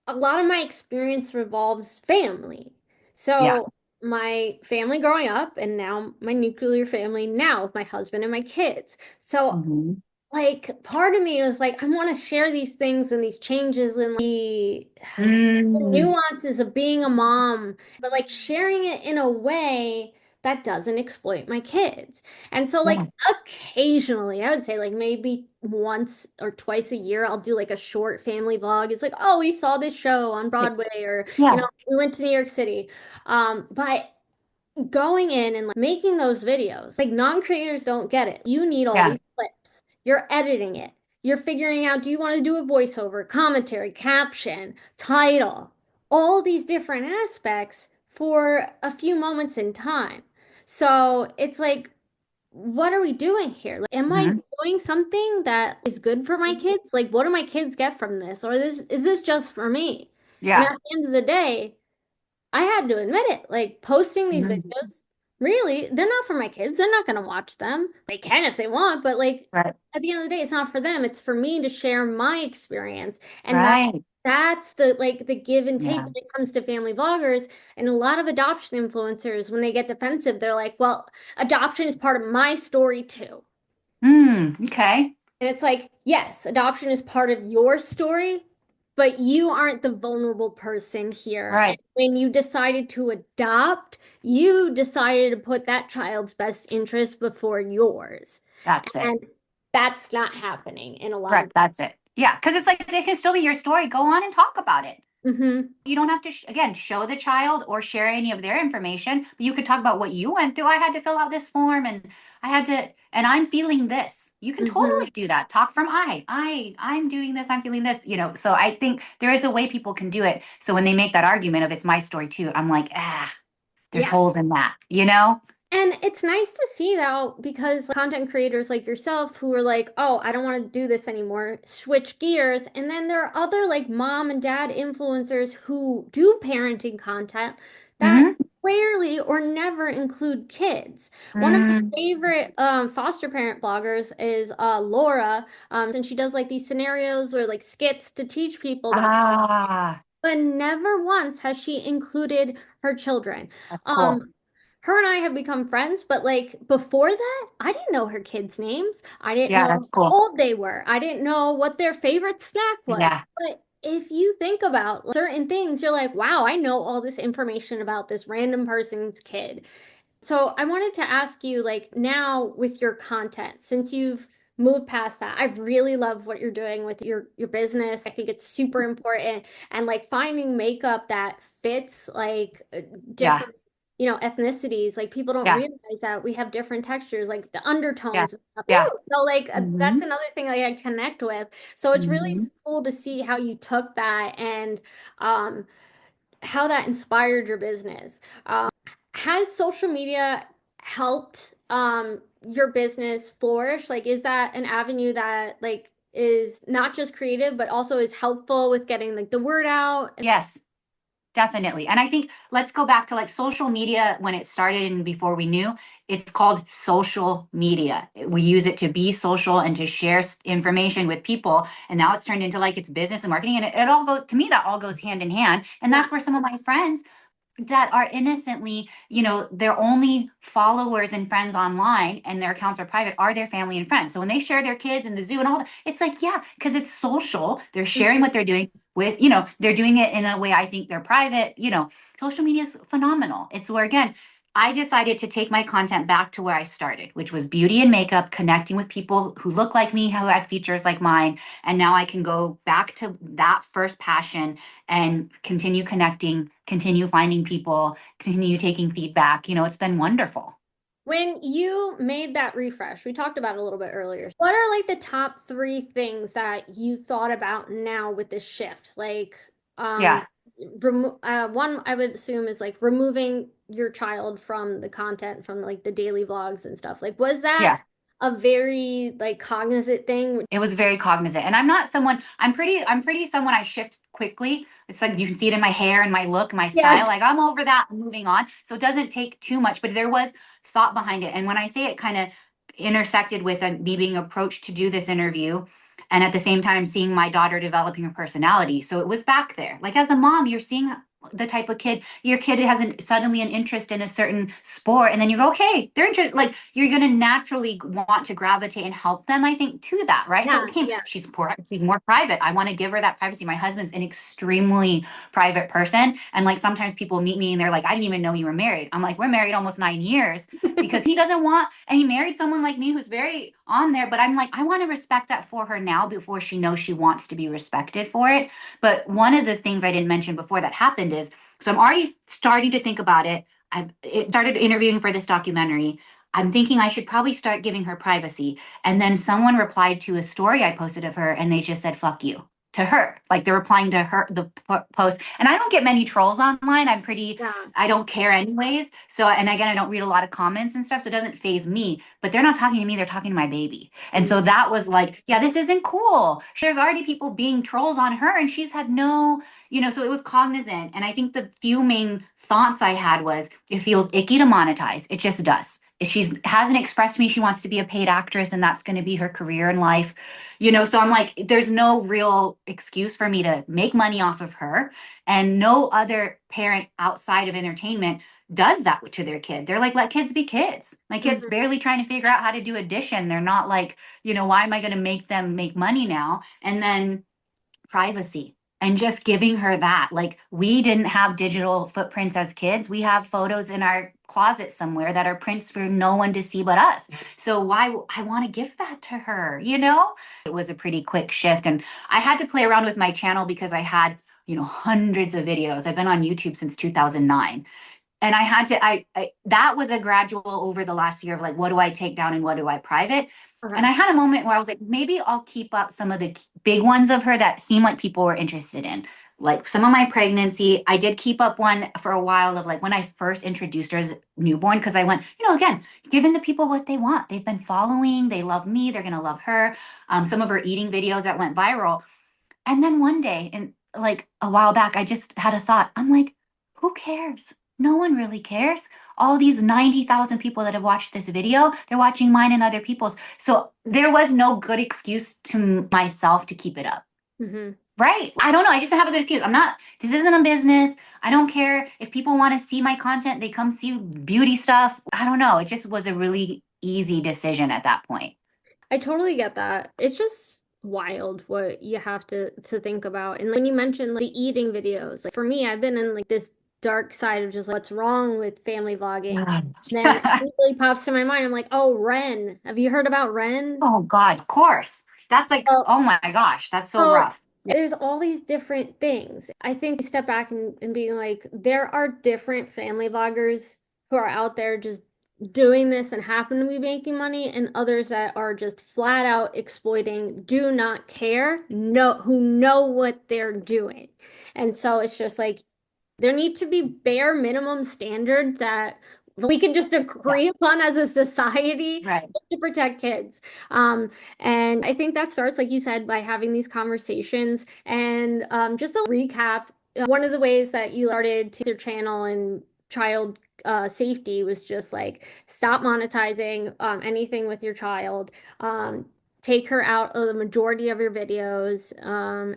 [SPEAKER 1] a lot of my experience revolves family.
[SPEAKER 2] Yeah.
[SPEAKER 1] So my family growing up and now my nuclear family now with my husband and my kids. So
[SPEAKER 2] Mhm.
[SPEAKER 1] like part of me was like, I want to share these things and these changes and the
[SPEAKER 2] Mm.
[SPEAKER 1] nuances of being a mom, but like sharing it in a way that doesn't exploit my kids. And so like
[SPEAKER 2] Yeah.
[SPEAKER 1] occasionally, I would say like maybe once or twice a year, I'll do like a short family vlog. It's like, oh, we saw this show on Broadway or,
[SPEAKER 2] Yeah.
[SPEAKER 1] we went to New York City. But going in and like making those videos, like non-creators don't get it. You need all
[SPEAKER 2] Yeah.
[SPEAKER 1] these clips. You're editing it. You're figuring out, do you want to do a voiceover, commentary, caption, title, all these different aspects for a few moments in time. So it's like, what are we doing here? Like, am I
[SPEAKER 2] Mhm.
[SPEAKER 1] doing something that is good for my kids? Like, what do my kids get from this? Or is this just for me? And
[SPEAKER 2] Yeah.
[SPEAKER 1] at the end of the day, I had to admit it, like posting these
[SPEAKER 2] Mhm.
[SPEAKER 1] videos. Really, they're not for my kids. They're not going to watch them. They can if they want, but like
[SPEAKER 2] Right.
[SPEAKER 1] at the end of the day, it's not for them. It's for me to share my experience. And
[SPEAKER 2] Right.
[SPEAKER 1] that's the like the give and take
[SPEAKER 2] Yeah.
[SPEAKER 1] when it comes to family vloggers and a lot of adoption influencers when they get defensive, they're like, "Well, adoption is part of my story too."
[SPEAKER 2] Okay.
[SPEAKER 1] And it's like, yes, adoption is part of your story, but you aren't the vulnerable person here. And
[SPEAKER 2] Right.
[SPEAKER 1] when you decided to adopt, you decided to put that child's best interest before yours.
[SPEAKER 2] That's it.
[SPEAKER 1] And that's not happening in a lot of.
[SPEAKER 2] Correct. That's it. Yeah. Because it's like they can still be your story. Go on and talk about it.
[SPEAKER 1] Mhm.
[SPEAKER 2] You don't have to, again, show the child or share any of their information, but you could talk about what you went through. I had to fill out this form and I had to, and I'm feeling this. You can
[SPEAKER 1] Mhm.
[SPEAKER 2] totally do that. Talk from I'm doing this, I'm feeling this, So I think there is a way people can do it. So when they make that argument of it's my story too, I'm like, there's
[SPEAKER 1] Yeah.
[SPEAKER 2] holes in that.
[SPEAKER 1] And it's nice to see that because content creators like yourself who are like, oh, I don't want to do this anymore, switch gears. And then there are other like mom and dad influencers who do parenting content that
[SPEAKER 2] Mm-hmm.
[SPEAKER 1] rarely or never include kids. One of my
[SPEAKER 2] Mm,
[SPEAKER 1] favorite foster parent bloggers is Laura, and she does like these scenarios or like skits to teach people about,
[SPEAKER 2] ah,
[SPEAKER 1] but never once has she included her children.
[SPEAKER 2] that's cool.
[SPEAKER 1] Um, her and I have become friends, but like before that, I didn't know her kids' names. I didn't
[SPEAKER 2] Yeah,
[SPEAKER 1] know
[SPEAKER 2] that's
[SPEAKER 1] how
[SPEAKER 2] cool.
[SPEAKER 1] old they were. I didn't know what their favorite snack was.
[SPEAKER 2] Yeah.
[SPEAKER 1] But if you think about certain things, you're like, wow, I know all this information about this random person's kid. So I wanted to ask you, like now with your content, since you've moved past that, I really love what you're doing with your business. I think it's super important and like finding makeup that fits like
[SPEAKER 2] Yeah.
[SPEAKER 1] different, ethnicities. Like people don't
[SPEAKER 2] Yeah.
[SPEAKER 1] realize that we have different textures, like the
[SPEAKER 2] Yeah.
[SPEAKER 1] undertones and stuff.
[SPEAKER 2] Yeah.
[SPEAKER 1] So like
[SPEAKER 2] Mm-hmm.
[SPEAKER 1] that's another thing like, I connect with. So it's really
[SPEAKER 2] Mm-hmm.
[SPEAKER 1] cool to see how you took that and um how that inspired your business. Has social media helped your business flourish? Like, is that an avenue that like is not just creative, but also is helpful with getting like the word out?
[SPEAKER 2] Yes. Definitely. And I think let's go back to like social media when it started and before we knew, it's called social media. We use it to be social and to share information with people. And now it's turned into like it's business and marketing. And it all goes, to me, that all goes hand in hand. And
[SPEAKER 1] Yeah.
[SPEAKER 2] that's where some of my friends that are innocently, their only followers and friends online and their accounts are private are their family and friends. So when they share their kids in the zoo and all that, it's like, yeah, because it's social. They're sharing
[SPEAKER 1] Mhm.
[SPEAKER 2] what they're doing with, they're doing it in a way I think they're private. Social media is phenomenal. It's where, again, I decided to take my content back to where I started, which was beauty and makeup, connecting with people who look like me, who have features like mine. And now I can go back to that first passion and continue connecting, continue finding people, continue taking feedback. It's been wonderful.
[SPEAKER 1] When you made that refresh, we talked about it a little bit earlier. What are like the top three things that you thought about now with this shift? Like,
[SPEAKER 2] Yeah,
[SPEAKER 1] one I would assume is like removing your child from the content from like the daily vlogs and stuff. Like, was that
[SPEAKER 2] yeah.
[SPEAKER 1] a very like cognizant thing?
[SPEAKER 2] It was very cognizant. And I'm not someone, I'm pretty someone I shift quickly. It's like you can see it in my hair and my look, my
[SPEAKER 1] Yeah.
[SPEAKER 2] style. Like I'm over that, I'm moving on. So it doesn't take too much, but there was thought behind it. And when I say it kind of intersected with me being approached to do this interview and at the same time seeing my daughter developing her personality. So it was back there. Like as a mom, you're seeing the type of kid your kid has suddenly an interest in a certain sport and then you go okay they're interested like you're going to naturally want to gravitate and help them I think to that right so
[SPEAKER 1] Yeah,
[SPEAKER 2] it came
[SPEAKER 1] yeah.
[SPEAKER 2] she's more private I want to give her that privacy my husband's an extremely private person and like sometimes people meet me and they're like I didn't even know you were married I'm like we're married almost 9 years because he doesn't want and he married someone like me who's very on there but I'm like I want to respect that for her now before she knows she wants to be respected for it but one of the things I didn't mention before that happened is so I'm already starting to think about it. I've started interviewing for this documentary. I'm thinking I should probably start giving her privacy. And then someone replied to a story I posted of her and they just said, fuck you to her. Like they're replying to her, the post. And I don't get many trolls online.
[SPEAKER 1] Yeah.
[SPEAKER 2] I don't care anyways. So, and again, I don't read a lot of comments and stuff. So it doesn't phase me, but they're not talking to me. They're talking to my baby. And so that was like, yeah, this isn't cool. There's already people being trolls on her and she's had no so it was cognizant and I think the few main thoughts I had was it feels icky to monetize. It just does. She hasn't expressed to me she wants to be a paid actress and that's going to be her career in life. So I'm like, there's no real excuse for me to make money off of her. And no other parent outside of entertainment does that to their kid. They're like, let kids be kids. My kid's barely trying to figure out how to do addition. They're not like, why am I going to make them make money now? And then privacy and just giving her that. Like, we didn't have digital footprints as kids. We have photos in our closet somewhere that are prints for no one to see but us. So why I want to give that to her, It was a pretty quick shift. And I had to play around with my channel because I had, hundreds of videos. I've been on YouTube since 2009. And I had to, that was a gradual over the last year of like, what do I take down and what do I private?
[SPEAKER 1] Okay.
[SPEAKER 2] And I had a moment where I was like, maybe I'll keep up some of the big ones of her that seem like people were interested in. Like some of my pregnancy, I did keep up one for a while of like when I first introduced her as newborn, because I went, again, giving the people what they want. They've been following, they love me, they're going to love her. Some of her eating videos that went viral. And then one day, and like a while back, I just had a thought. I'm like, who cares? No one really cares. All these 90,000 people that have watched this video, they're watching mine and other people's. So there was no good excuse to myself to keep it up.
[SPEAKER 1] Mm-hmm.
[SPEAKER 2] Right. I don't know. I just don't have a good excuse. This isn't a business. I don't care if people want to see my content, they come see beauty stuff. I don't know. It just was a really easy decision at that point.
[SPEAKER 1] I totally get that. It's just wild what you have to think about. And when you mentioned like, the eating videos, like for me, I've been in like this dark side of just like, what's wrong with family vlogging. And then it really pops to my mind. I'm like, oh, Ren. Have you heard about Ren?
[SPEAKER 2] Oh God, of course. That's like,
[SPEAKER 1] Oh,
[SPEAKER 2] oh my gosh, that's so
[SPEAKER 1] so
[SPEAKER 2] rough.
[SPEAKER 1] there's all these different things. I think step back and being like, there are different family vloggers who are out there just doing this and happen to be making money, and others that are just flat out exploiting, do not care, who know what they're doing. And so it's just like there need to be bare minimum standards that we can just
[SPEAKER 2] Yeah,
[SPEAKER 1] agree upon as a society
[SPEAKER 2] right.
[SPEAKER 1] to protect kids. And I think that starts, like you said, by having these conversations. And just a recap, one of the ways that you started to your channel and child safety was just like stop monetizing anything with your child. Take her out of the majority of your videos.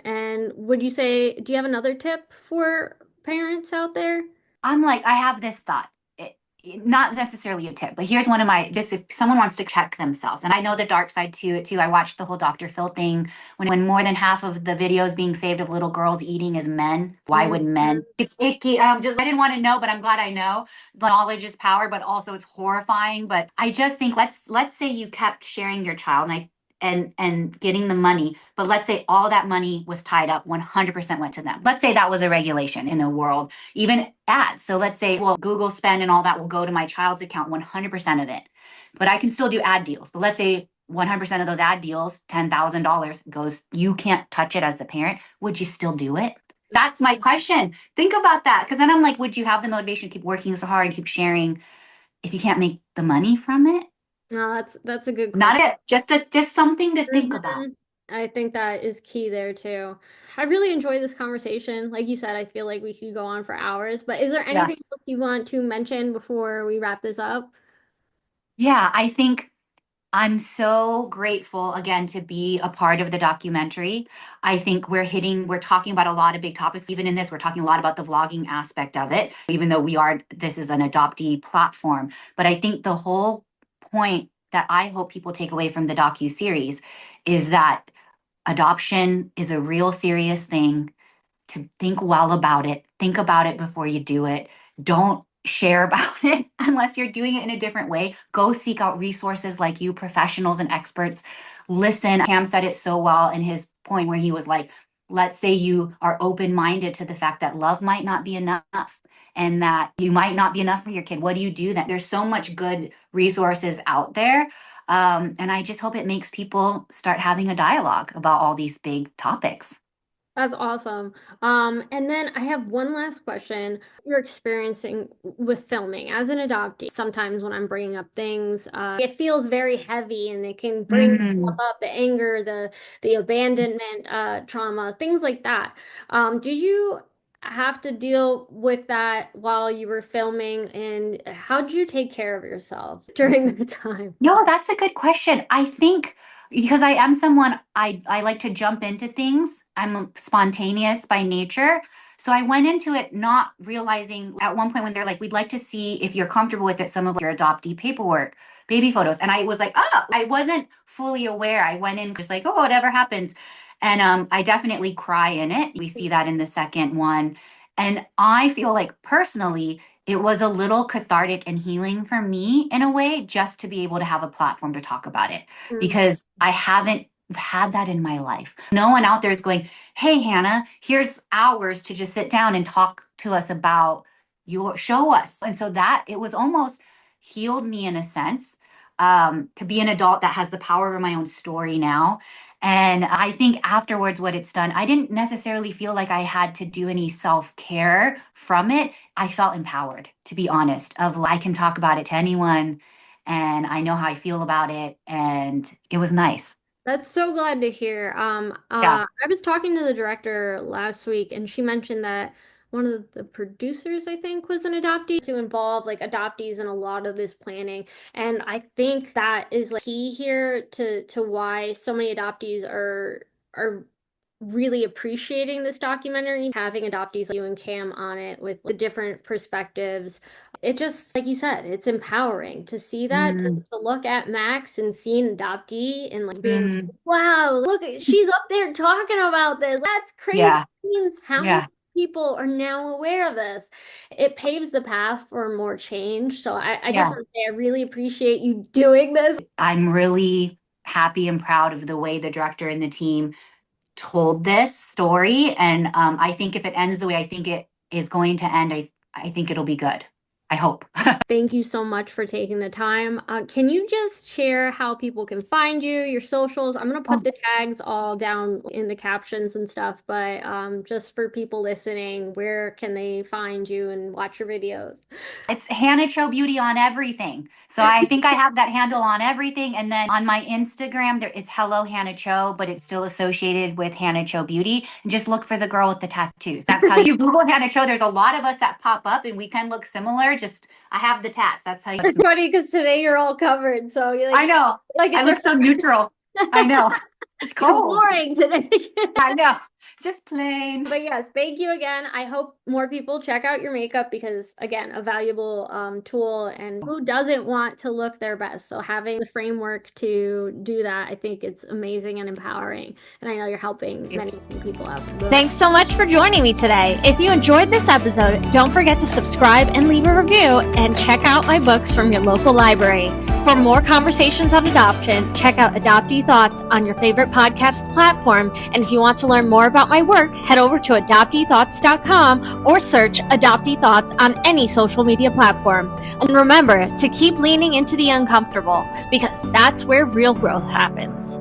[SPEAKER 1] And would you say, do you have another tip for parents out there?
[SPEAKER 2] I'm like, I have this thought. Not necessarily a tip, but here's one of this, if someone wants to check themselves, and I know the dark side to it too. I watched the whole Dr. Phil thing when more than half of the videos being saved of little girls eating is men. Why would men? It's icky. I didn't want to know, but I'm glad I know. Knowledge is power, but also it's horrifying. But I just think let's say you kept sharing your child, and getting the money, but let's say all that money was tied up, 100% went to them. Let's say that was a regulation in a world, even ads. So let's say, well, Google spend and all that will go to my child's account, 100% of it. But I can still do ad deals. But let's say 100% of those ad deals, $10,000 goes, you can't touch it as the parent. Would you still do it? That's my question. Think about that. Because then I'm like, would you have the motivation to keep working so hard and keep sharing if you can't make the money from it?
[SPEAKER 1] No, that's a good
[SPEAKER 2] Not
[SPEAKER 1] question.
[SPEAKER 2] it. Just something to think about.
[SPEAKER 1] Mhm. I think that is key there too. I really enjoyed this conversation. Like you said, I feel like we could go on for hours, but is there
[SPEAKER 2] Yeah.
[SPEAKER 1] anything else you want to mention before we wrap this up?
[SPEAKER 2] Yeah, I think I'm so grateful again to be a part of the documentary. I think we're talking about a lot of big topics. Even in this, we're talking a lot about the vlogging aspect of it, even though this is an adoptee platform. But I think the whole point that I hope people take away from the docu-series is that adoption is a real serious thing, to think well about it. Think about it before you do it. Don't share about it unless you're doing it in a different way. Go seek out resources like you, professionals and experts. Listen, Cam said it so well in his point where he was like, let's say you are open minded to the fact that love might not be enough and that you might not be enough for your kid. What do you do then? There's so much good resources out there. And I just hope it makes people start having a dialogue about all these big topics.
[SPEAKER 1] That's awesome. And then I have one last question. You're experiencing with filming as an adoptee. Sometimes when I'm bringing up things, it feels very heavy and it can bring stuff
[SPEAKER 2] Mm.
[SPEAKER 1] up, the anger, the abandonment, trauma, things like that. Did you have to deal with that while you were filming, and how did you take care of yourself during the time?
[SPEAKER 2] No, that's a good question. I think because I am someone I like to jump into things. I'm spontaneous by nature. So I went into it not realizing at one point when they're like, we'd like to see if you're comfortable with it, some of your adoptee paperwork, baby photos. And I was like, oh, I wasn't fully aware. I went in just like, oh, whatever happens. And I definitely cry in it. We see that in the second one. And I feel like personally, it was a little cathartic and healing for me in a way, just to be able to have a platform to talk about it, because I haven't had that in my life. No one out there is going, hey, Hannah, here's hours to just sit down and talk to us about your show us. And so that it was almost healed me in a sense, to be an adult that has the power over my own story now. And I think afterwards, what it's done, I didn't necessarily feel like I had to do any self-care from it. I felt empowered, to be honest, of I can talk about it to anyone and I know how I feel about it. And it was nice.
[SPEAKER 1] That's so glad to hear.
[SPEAKER 2] Yeah.
[SPEAKER 1] I was talking to the director last week, and she mentioned that one of the producers, I think, was an adoptee to involve like adoptees in a lot of this planning. And I think that is like key here to why so many adoptees are really appreciating this documentary, having adoptees like you and Cam on it with the different perspectives. It just, like you said, it's empowering to see that,
[SPEAKER 2] Mm,
[SPEAKER 1] to look at Max and see an adoptee and like being,
[SPEAKER 2] mm,
[SPEAKER 1] wow, look, she's up there talking about this. That's crazy.
[SPEAKER 2] yeah.
[SPEAKER 1] It means how many
[SPEAKER 2] Yeah.
[SPEAKER 1] people are now aware of this. It paves the path for more change. So I just
[SPEAKER 2] Yeah.
[SPEAKER 1] want to say I really appreciate you doing this.
[SPEAKER 2] I'm really happy and proud of the way the director and the team told this story. And I think if it ends the way I think it is going to end, I think it'll be good. I hope.
[SPEAKER 1] Thank you so much for taking the time. Can you just share how people can find you, your socials? I'm going to put the tags all down in the captions and stuff, but just for people listening, where can they find you and watch your videos?
[SPEAKER 2] It's Hannah Cho Beauty on everything. So I think I have that handle on everything. And then on my Instagram, it's Hello Hannah Cho, but it's still associated with Hannah Cho Beauty. And just look for the girl with the tattoos. That's how you Google Hannah Cho. There's a lot of us that pop up and we can look similar. Just I have the tats. That's how you.
[SPEAKER 1] It's funny because today you're all covered, so you're like,
[SPEAKER 2] I know.
[SPEAKER 1] like
[SPEAKER 2] I look so neutral. I know. It's cold.
[SPEAKER 1] boring today.
[SPEAKER 2] I know. Just plain.
[SPEAKER 1] But yes, thank you again. I hope more people check out your makeup because, again, a valuable tool. And who doesn't want to look their best? So having the framework to do that, I think it's amazing and empowering. And I know you're helping many people out. Thanks so much for joining me today. If you enjoyed this episode, don't forget to subscribe and leave a review, and check out my books from your local library. For more conversations on adoption, check out Adoptee Thoughts on your favorite podcast platform. And if you want to learn more about my work, head over to adopteethoughts.com or search Adoptee Thoughts on any social media platform. And remember to keep leaning into the uncomfortable, because that's where real growth happens.